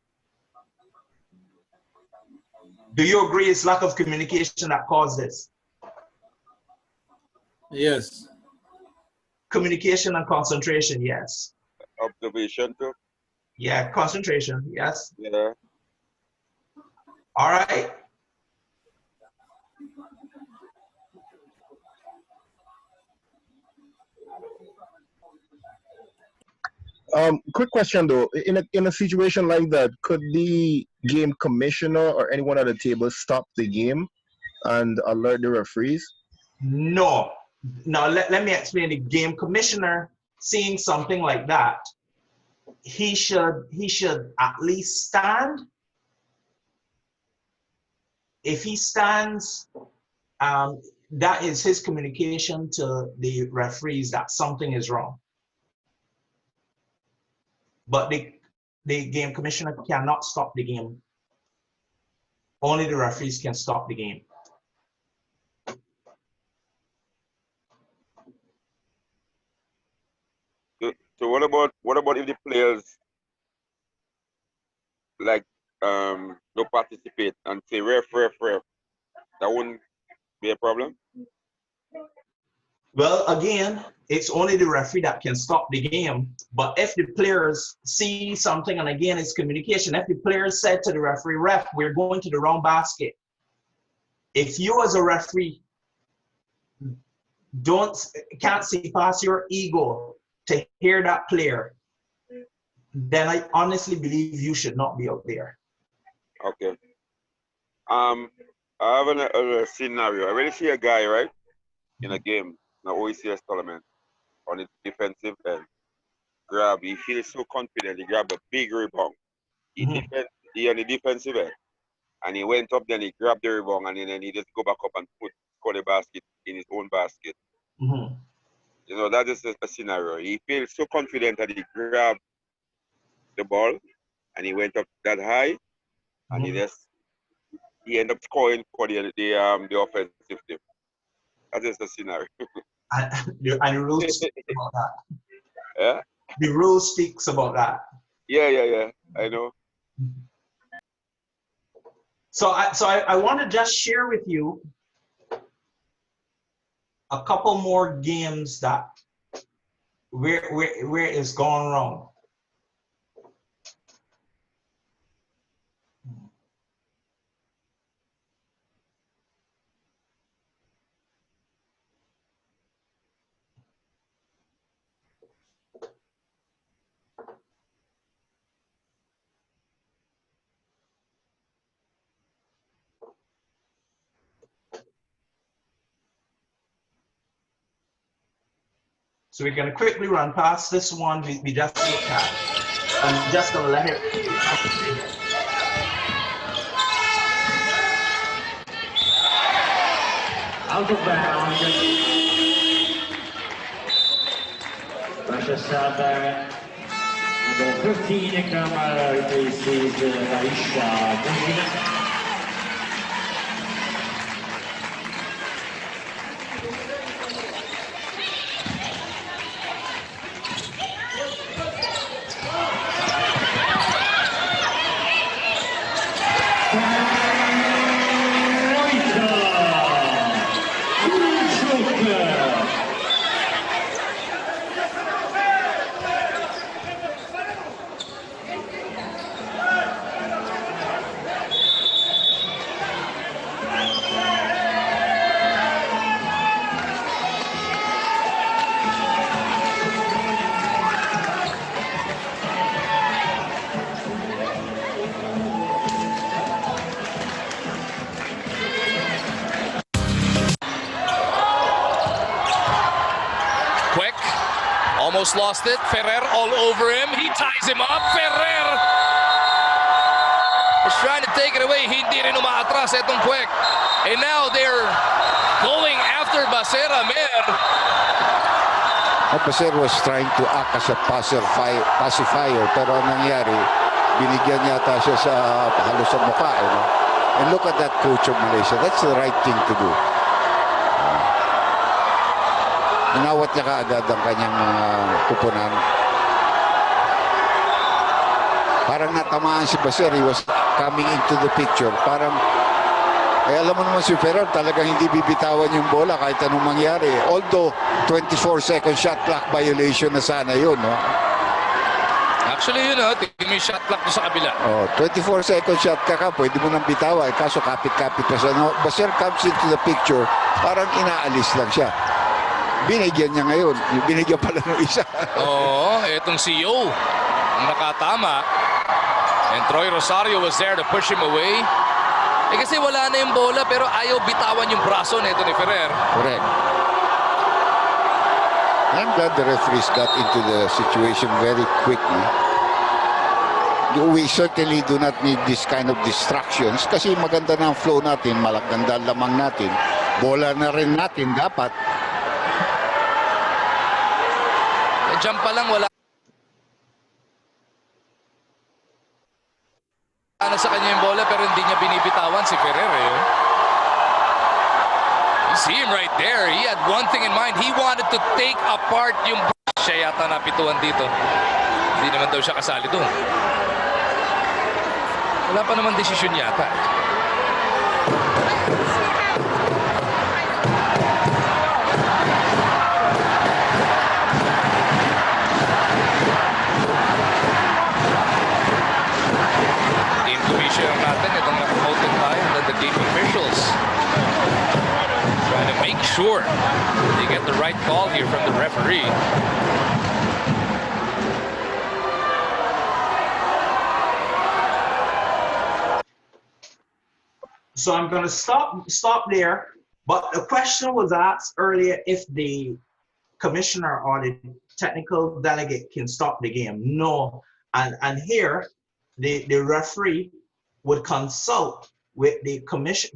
Do you agree it's lack of communication that caused this? Yes. Communication and concentration, yes. Observation too. Yeah, concentration, yes. Yeah. All right. Quick question though. In a situation like that, could the game commissioner or anyone at the table stop the game and alert the referees? No. Now let me explain. The game commissioner seeing something like that, he should at least stand. If he stands, that is his communication to the referees that something is wrong. But the game commissioner cannot stop the game. Only the referees can stop the game. So what about if the players like don't participate and say ref? That wouldn't be a problem? Well, again, it's only the referee that can stop the game. But if the players see something, and again, it's communication. If the players said to the referee, ref, we're going to the wrong basket. If you as a referee can't see past your ego to hear that player, then I honestly believe you should not be out there. Okay. I have a scenario. I really see a guy, right, in a game, in an OECS tournament, on the defensive end. He feels so confident, he grabbed a big rebound. He on the defensive end. And he went up, then he grabbed the rebound, and then he just go back up and score the basket in his own basket. You know, that is a scenario. He feels so confident that he grabbed the ball, and he went up that high, and he ended up scoring for the offensive team. That is the scenario. And the rules speak about that. Yeah? The rule speaks about that. Yeah. I know. So I want to just share with you a couple more games that where it's gone wrong. So we're going to quickly run past this one we just looked at. I'm just going to let it. Out of bounds. Russia Saber. Number 15 in camera replaces Aisha Bujina. Almost lost it. Ferrer all over him. He ties him up. Ferrer was trying to take it away. Hindi rin umaatras itong Quick. And now they're going after Basera Mer. Basera was trying to act as a pacifier. Pero ang nangyari, binigyan yata siya sa halos sa mukha. And look at that coach of Malaysia. That's the right thing to do. Inawat niya kaagad ang kanyang kupunan. Parang natamaan si Basir. He was coming into the picture. Parang Eh alam mo naman si Ferrer, talagang hindi bibitawan yung bola kahit anong mangyari. Although 24-second shot clock violation na sana yun, no? Actually, tingin mo yung shot clock sa kabila. Oh, 24-second shot ka, pwede mo nang bitawan. Kaso kapit-kapit pa siya. No, Basir comes into the picture, parang inaalis lang siya. Binigyan niya ngayon. Binigyan pala ng isa. Oo, etong si Yo ang nakatama. And Troy Rosario was there to push him away. Eh kasi wala na yung bola pero ayaw bitawan yung braso nito ni Ferrer. Correct. I'm glad the referees got into the situation very quickly. We certainly do not need this kind of distractions kasi maganda na ang flow natin, maganda lamang natin. Bola na rin natin dapat. Eh, dyan pa lang wala na sa kanya yung bola pero hindi niya binibitawan si Ferrer. You see him right there. He had one thing in mind. He wanted to take apart yung siya yata napituan dito. Hindi naman daw siya kasali doon. Wala pa naman desisyon yata. Team commissioner natin, itong nakamotin tayo, the game officials. Trying to make sure they get the right call here from the referee. So I'm going to stop there. But the question was asked earlier if the commissioner or the technical delegate can stop the game. No. And here, the referee would consult with the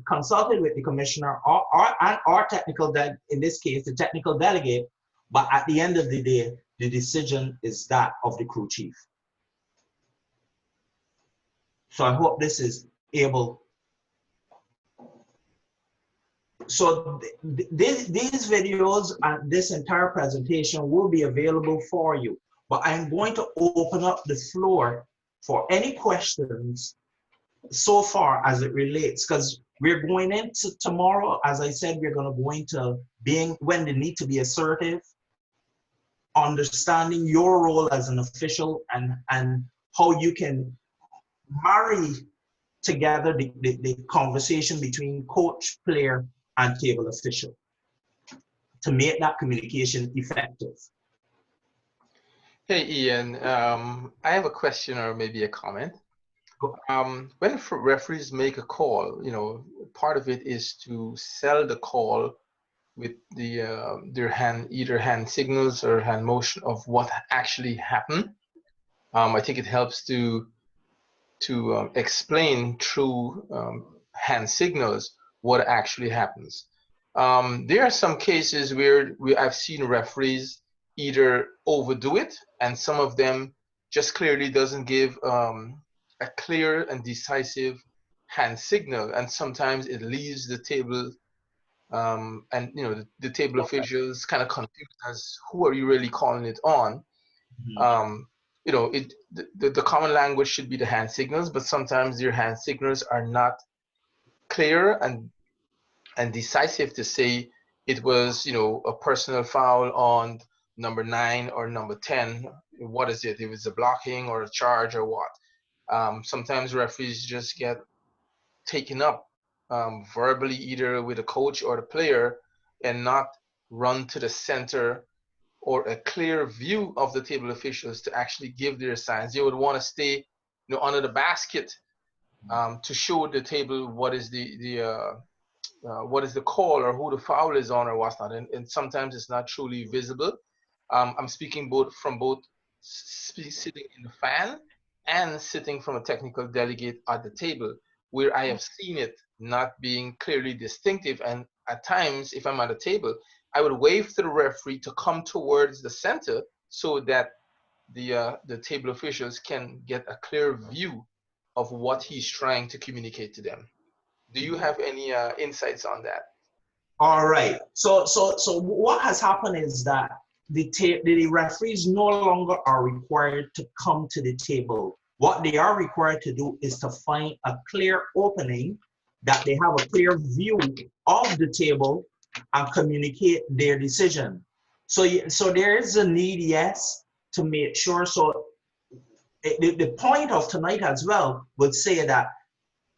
consulted with the commissioner or technical, in this case, the technical delegate. But at the end of the day, the decision is that of the crew chief. So I hope this is able. So these videos and this entire presentation will be available for you. But I'm going to open up the floor for any questions so far as it relates, because we're going into tomorrow, as I said, we're going to go into when they need to be assertive, understanding your role as an official and how you can marry together the conversation between coach, player, and table official to make that communication effective. Hey, Ian, I have a question or maybe a comment. When referees make a call, part of it is to sell the call with their either hand signals or hand motion of what actually happened. I think it helps to explain through hand signals what actually happens. There are some cases where I've seen referees either overdo it, and some of them just clearly doesn't give a clear and decisive hand signal, and sometimes it leaves the table and the table officials kind of confused as who are you really calling it on. The common language should be the hand signals, but sometimes your hand signals are not clear and decisive to say it was a personal foul on number 9 or number 10. What is it? If it's a blocking or a charge or what? Sometimes referees just get taken up verbally either with a coach or the player and not run to the center or a clear view of the table officials to actually give their signs. They would want to stay under the basket to show the table what is the call or who the foul is on or what's not, and sometimes it's not truly visible. I'm speaking from both sitting in the fan and sitting from a technical delegate at the table, where I have seen it not being clearly distinctive. And at times, if I'm at a table, I would wave to the referee to come towards the center so that the table officials can get a clear view of what he's trying to communicate to them. Do you have any insights on that? All right. So what has happened is that the referees no longer are required to come to the table. What they are required to do is to find a clear opening that they have a clear view of the table and communicate their decision. So there is a need, yes, to make sure. So the point of tonight as well would say that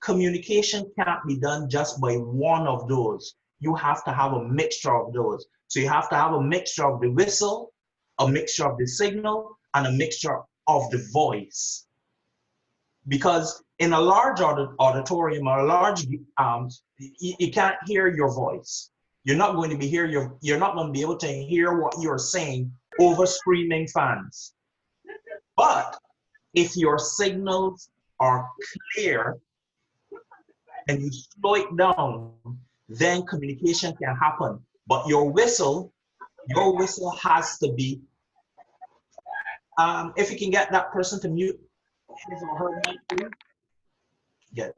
communication can't be done just by one of those. You have to have a mixture of those. So you have to have a mixture of the whistle, a mixture of the signal, and a mixture of the voice. Because in a large auditorium or a large, you can't hear your voice. You're not going to be you're not going to be able to hear what you're saying over screaming fans. But if your signals are clear and you slow it down, then communication can happen. But your whistle has to be, if you can get that person to mute his or her mic, please. Yeah.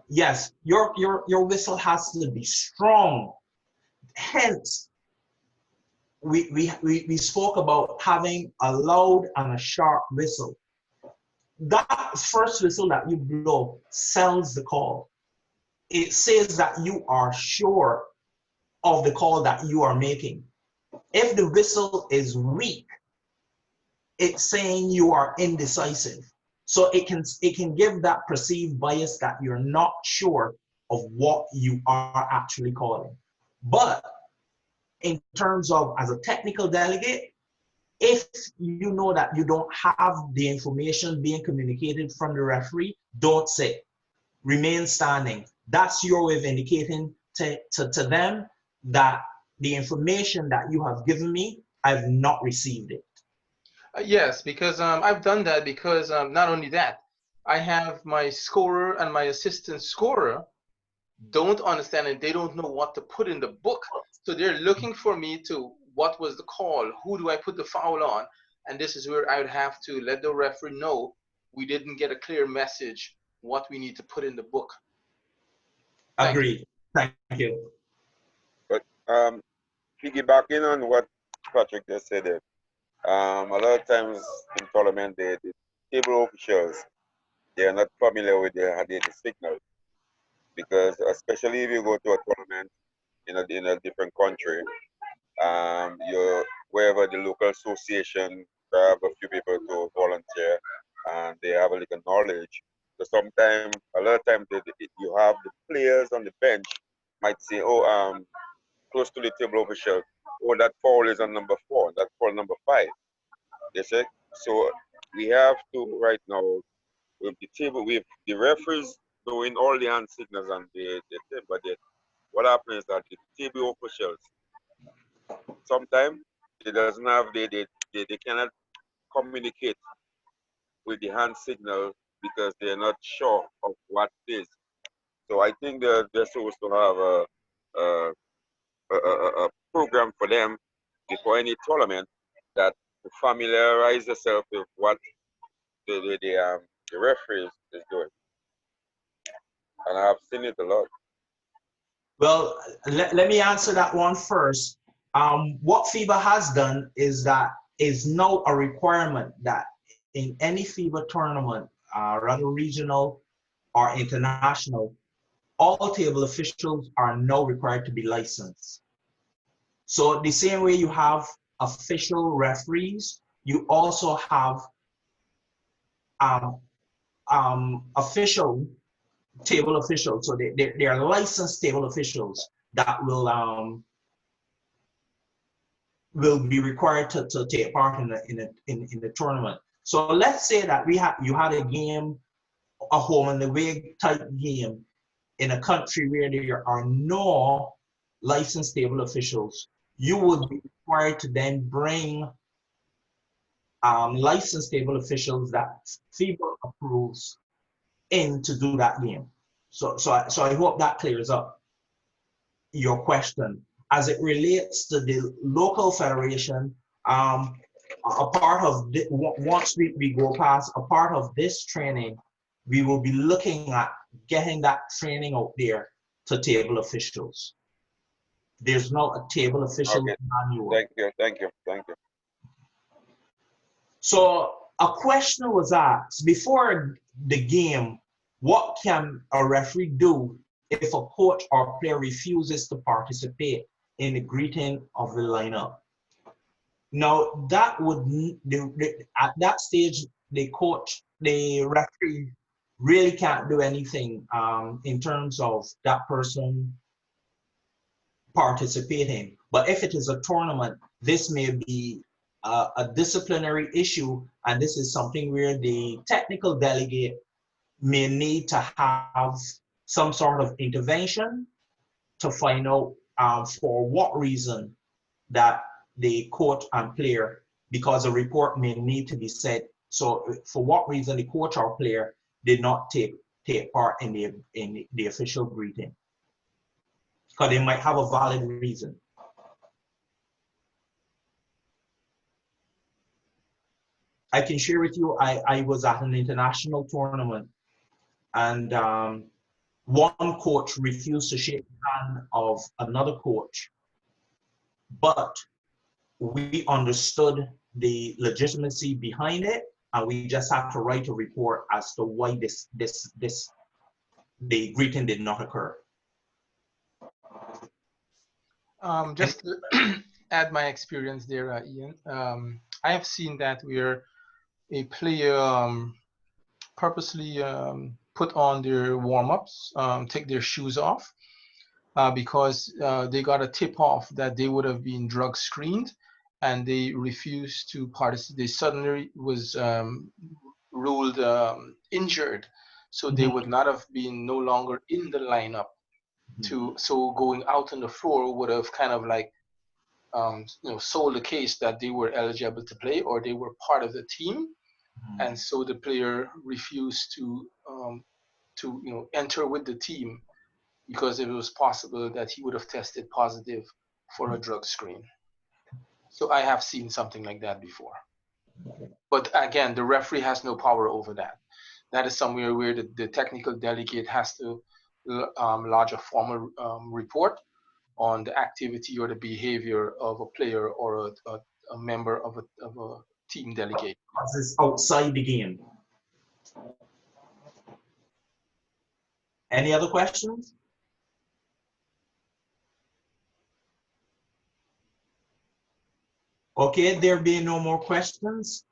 Yes, your whistle has to be strong. Hence, we spoke about having a loud and a sharp whistle. That first whistle that you blow sells the call. It says that you are sure of the call that you are making. If the whistle is weak, it's saying you are indecisive. So it can give that perceived bias that you're not sure of what you are actually calling. But in terms of as a technical delegate, if you know that you don't have the information being communicated from the referee, don't sit. Remain standing. That's your way of indicating to them that the information that you have given me, I've not received it. Yes, because I've done that because not only that, I have my scorer and my assistant scorer don't understand and they don't know what to put in the book. So they're looking for me to, what was the call? Who do I put the foul on? And this is where I would have to let the referee know we didn't get a clear message what we need to put in the book. Agreed. Thank you. But piggybacking on what Patrick just said, a lot of times in tournament, the table officials, they are not familiar with the signal, because especially if you go to a tournament in a different country, you wherever the local association grab a few people to volunteer, and they have a little knowledge. So sometimes, a lot of times, you have the players on the bench might say, oh, close to the table official, oh, that foul is on number 4, that foul number 5. You see? So we have to right now with the table, with the referees doing all the hand signals and the thing, but what happens is that the table officials sometimes they doesn't have they cannot communicate with the hand signal because they're not sure of what it is. So I think they're supposed to have a program for them before any tournament that to familiarize yourself with what the referee is doing. And I've seen it a lot. Well, let me answer that one first. What FIBA has done is that is now a requirement that in any FIBA tournament, rather regional or international, all table officials are now required to be licensed. So the same way you have official referees, you also have official table officials. So they are licensed table officials that will be required to take part in the tournament. So let's say that you had a game, a home and away type game in a country where there are no licensed table officials. You would be required to then bring licensed table officials that FIBA approves in to do that game. So I hope that clears up your question. As it relates to the local federation, a part of once we go past a part of this training, we will be looking at getting that training out there to table officials. There's not a table official manual. Thank you. So a question was asked before the game, what can a referee do if a coach or player refuses to participate in the greeting of the lineup. Now that would, at that stage, the referee really can't do anything in terms of that person participating. But if it is a tournament, this may be a disciplinary issue, and this is something where the technical delegate may need to have some sort of intervention to find out for what reason that the coach and player, because a report may need to be said. So for what reason the coach or player did not take part in the official greeting, because they might have a valid reason. I can share with you, I was at an international tournament, and one coach refused to shake the hand of another coach, but we understood the legitimacy behind it, and we just have to write a report as to why the greeting did not occur. Just to add my experience there, Ian. I have seen that where a player purposely put on their warm-ups, take their shoes off, because they got a tip-off that they would have been drug screened, and they refused to participate. They suddenly was ruled injured, so they would not have been no longer in the lineup. So going out on the floor would have kind of like sold the case that they were eligible to play or they were part of the team, and so the player refused to enter with the team because it was possible that he would have tested positive for a drug screen. So I have seen something like that before. But again, the referee has no power over that. That is somewhere where the technical delegate has to lodge a formal report on the activity or the behavior of a player or a member of a team delegate. Because it's outside the game. Any other questions? Okay, there being no more questions,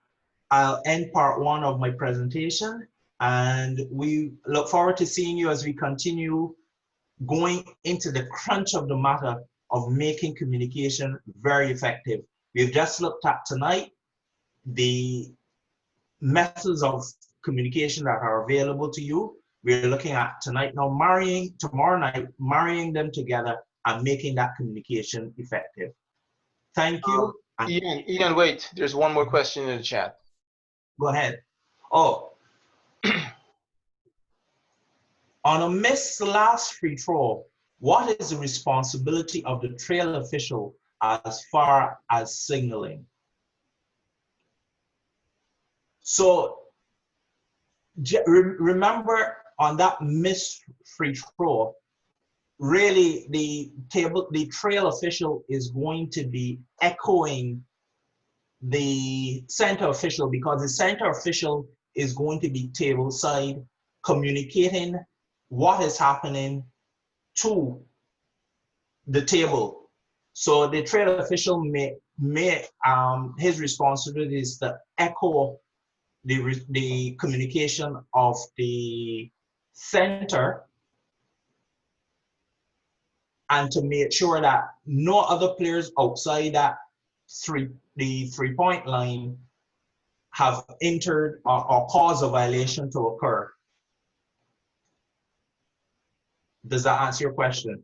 I'll end part one of my presentation, and we look forward to seeing you as we continue going into the crunch of the matter of making communication very effective. We've just looked at tonight the methods of communication that are available to you. We're looking at tonight now tomorrow night, marrying them together and making that communication effective. Thank you. Ian, wait, there's one more question in the chat. Go ahead. Oh, on a missed last free throw, what is the responsibility of the trail official as far as signaling? So remember, on that missed free throw, really the trail official is going to be echoing the center official, because the center official is going to be table side communicating what is happening to the table. So the trail official may his responsibility is to echo the communication of the center, and to make sure that no other players outside that the three-point line have entered or caused a violation to occur. Does that answer your question?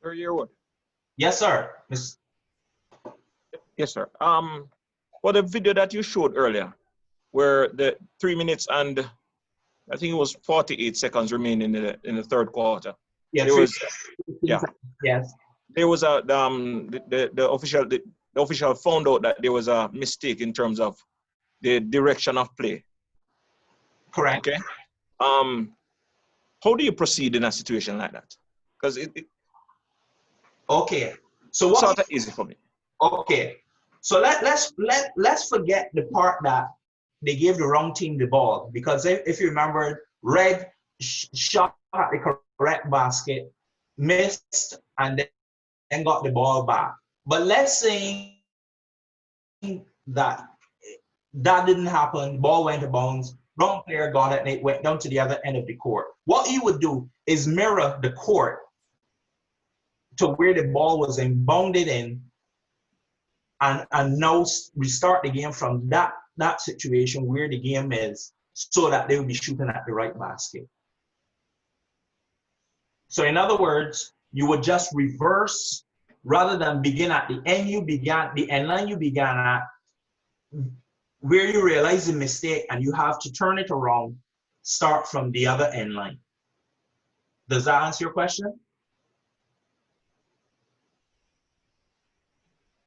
Sir Yearwood. Yes, sir. Yes, sir. For the video that you showed earlier, where the 3 minutes and I think it was 48 seconds remaining in the third quarter. Yeah, there was, yes. There was a the official found out that there was a mistake in terms of the direction of play. Correct. Okay. How do you proceed in a situation like that? Because okay. So what? Sort of easy for me. Okay. So let's forget the part that they gave the wrong team the ball, because if you remember, Red shot at the correct basket, missed, and then got the ball back. But let's say that didn't happen, ball went to bounds, wrong player got it, and it went down to the other end of the court. What you would do is mirror the court to where the ball was inbounded in, and now restart the game from that situation where the game is, so that they will be shooting at the right basket. So in other words, you would just reverse, rather than begin at the end the end line you began at, where you realize the mistake and you have to turn it around, start from the other end line. Does that answer your question?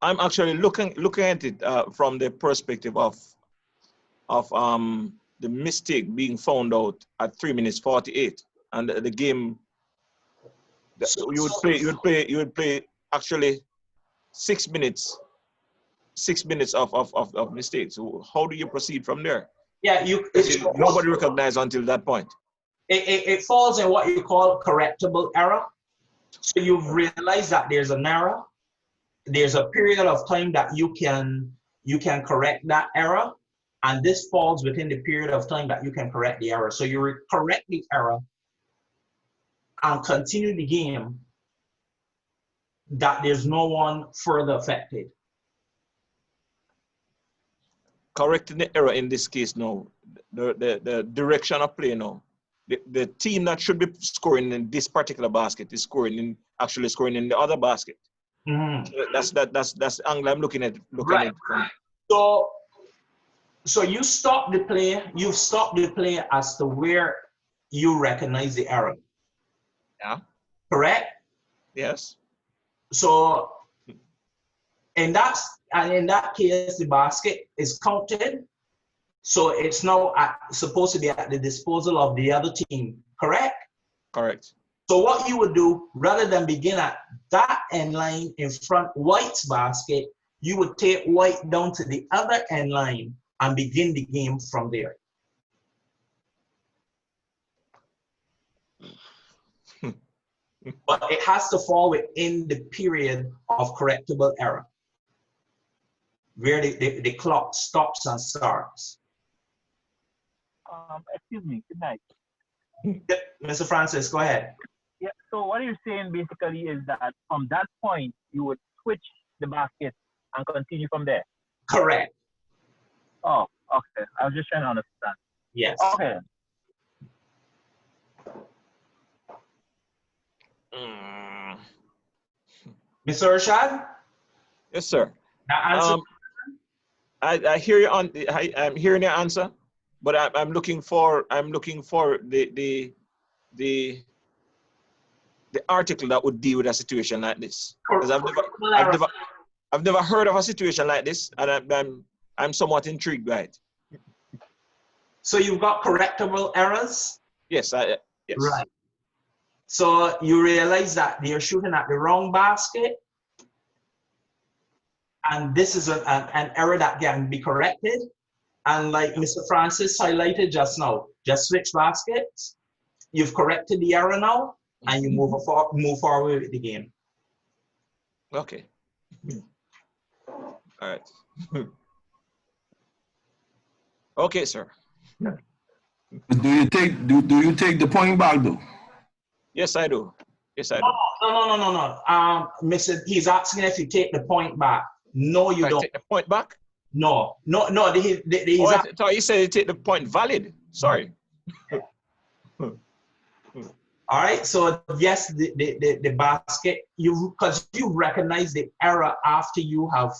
I'm actually looking at it from the perspective of the mistake being found out at 3 minutes 48, and the game. You would play actually 6 minutes. 6 minutes of mistakes. So how do you proceed from there? Yeah, nobody recognized until that point. It falls in what you call correctable error. So you've realized that there's an error. There's a period of time that you can correct that error, and this falls within the period of time that you can correct the error. So you correct the error and continue the game, that there's no one further affected. Correcting the error in this case now, the direction of play now. The team that should be scoring in this particular basket is actually scoring in the other basket. Mm-hmm. That's the angle I'm looking at. Right. So you stop the play. You've stopped the play as to where you recognize the error. Yeah. Correct? Yes. So in that case, the basket is counted. So it's now supposed to be at the disposal of the other team. Correct? Correct. So what you would do, rather than begin at that end line in front White's basket, you would take White down to the other end line and begin the game from there. But it has to fall within the period of correctable error, where the clock stops and starts. Excuse me, good night. Mr. Francis, go ahead. Yeah, so what you're saying basically is that from that point, you would switch the basket and continue from there? Correct. Oh, okay. I was just trying to understand. Yes. Okay. Mr. Rashad? Yes, sir. Now I hear you I'm hearing your answer, but I'm looking for the article that would deal with a situation like this. Because I've never heard of a situation like this, and I'm somewhat intrigued by it. So you've got correctable errors? Yes, yes. Right. So you realize that you're shooting at the wrong basket, and this is an error that can be corrected. And like Mr. Francis highlighted just now, just switch baskets. You've corrected the error now, and you move forward with the game. Okay. All right. Okay, sir. Do you take the point back though? Yes, I do. Yes, I do. No. He's asking if you take the point back. No, you don't. Take the point back? No. I thought you said you take the point valid. Sorry. All right. So yes, the basket, because you recognize the error after you have,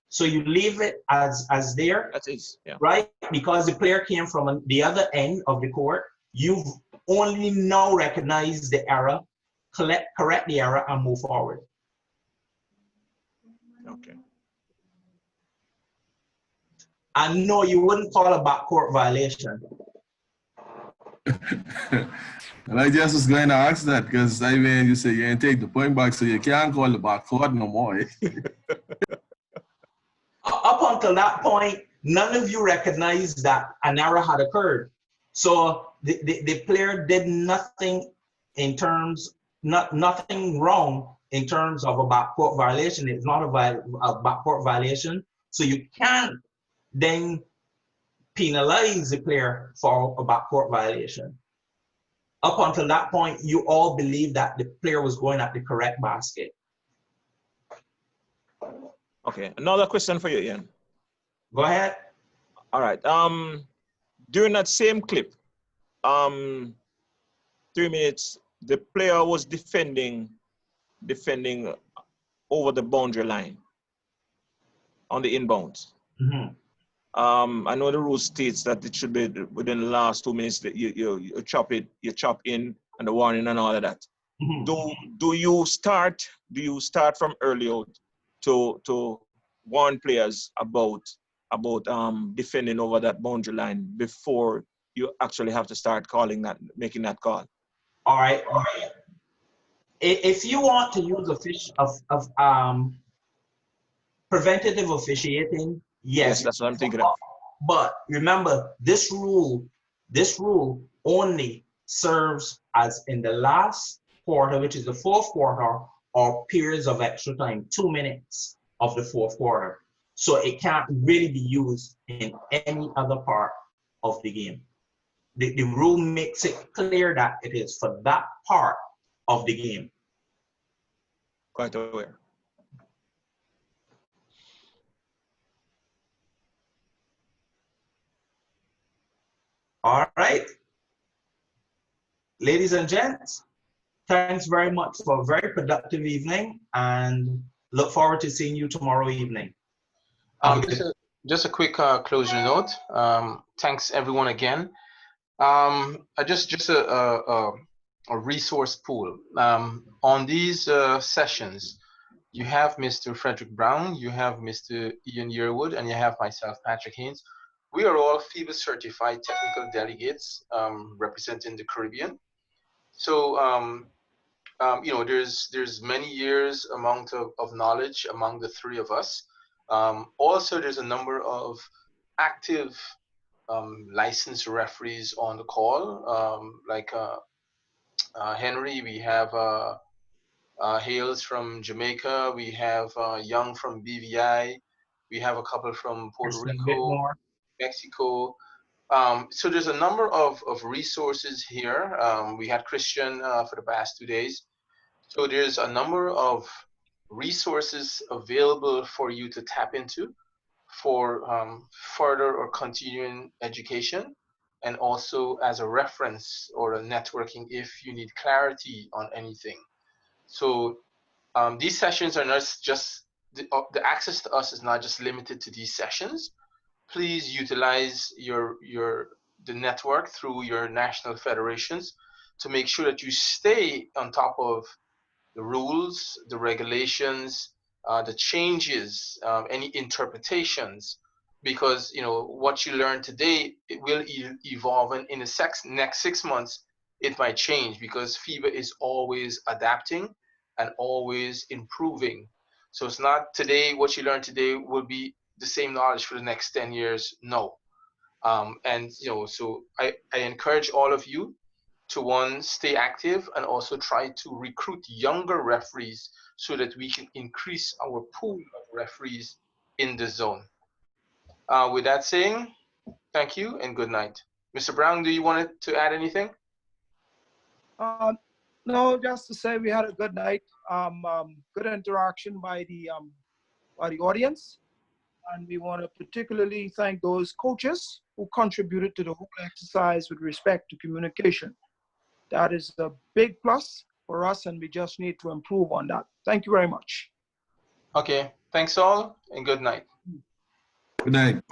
so you leave it as there. That is, yeah. Right? Because the player came from the other end of the court. You've only now recognized the error, correct the error, and move forward. Okay. And no, you wouldn't call a backcourt violation. And I just was going to ask that because I mean, you say you ain't take the point back, so you can't call the backcourt no more. Up until that point, none of you recognized that an error had occurred. So the player did nothing in terms, nothing wrong in terms of a backcourt violation. It's not a backcourt violation. So you can't then penalize the player for a backcourt violation. Up until that point, you all believed that the player was going at the correct basket. Okay, another question for you, Ian. Go ahead. All right. During that same clip, 3 minutes, the player was defending over the boundary line on the inbounds. Mm-hmm. I know the rule states that it should be within the last 2 minutes that you chop in and the warning and all of that. Mm-hmm. Do you start from early out to warn players about defending over that boundary line before you actually have to start making that call? All right. If you want to use preventative officiating, yes, that's what I'm thinking of. But remember, this rule only serves as in the last quarter, which is the fourth quarter, or periods of extra time, 2 minutes of the fourth quarter. So it can't really be used in any other part of the game. The rule makes it clear that it is for that part of the game. Quite aware. All right. Ladies and gents, thanks very much for a very productive evening and look forward to seeing you tomorrow evening. Just a quick closure note. Thanks everyone again. Just a resource pool. On these sessions, you have Mr. Frederick Brown, you have Mr. Ian Yearwood, and you have myself, Patrick Haynes. We are all FIBA certified technical delegates representing the Caribbean. So, there's many years amount of knowledge among the three of us. Also, there's a number of active licensed referees on the call, like Henry. We have Hales from Jamaica. We have Young from BVI. We have a couple from Puerto Rico, Mexico. So there's a number of resources here. We had Christian for the past 2 days. So there's a number of resources available for you to tap into for further or continuing education, and also as a reference or a networking if you need clarity on anything. So these sessions are not just, the access to us is not just limited to these sessions. Please utilize the network through your national federations to make sure that you stay on top of the rules, the regulations, the changes, any interpretations, because what you learn today, it will evolve, and in the next 6 months it might change, because FIBA is always adapting and always improving. So it's not today, what you learn today will be the same knowledge for the next 10 years. No. So I encourage all of you to, one, stay active, and also try to recruit younger referees so that we can increase our pool of referees in the zone. With that saying, thank you and good night. Mr. Brown, do you want to add anything? No, just to say we had a good night. Good interaction by the audience. And we want to particularly thank those coaches who contributed to the whole exercise with respect to communication. That is a big plus for us, and we just need to improve on that. Thank you very much. Okay, thanks all, and good night. Good night.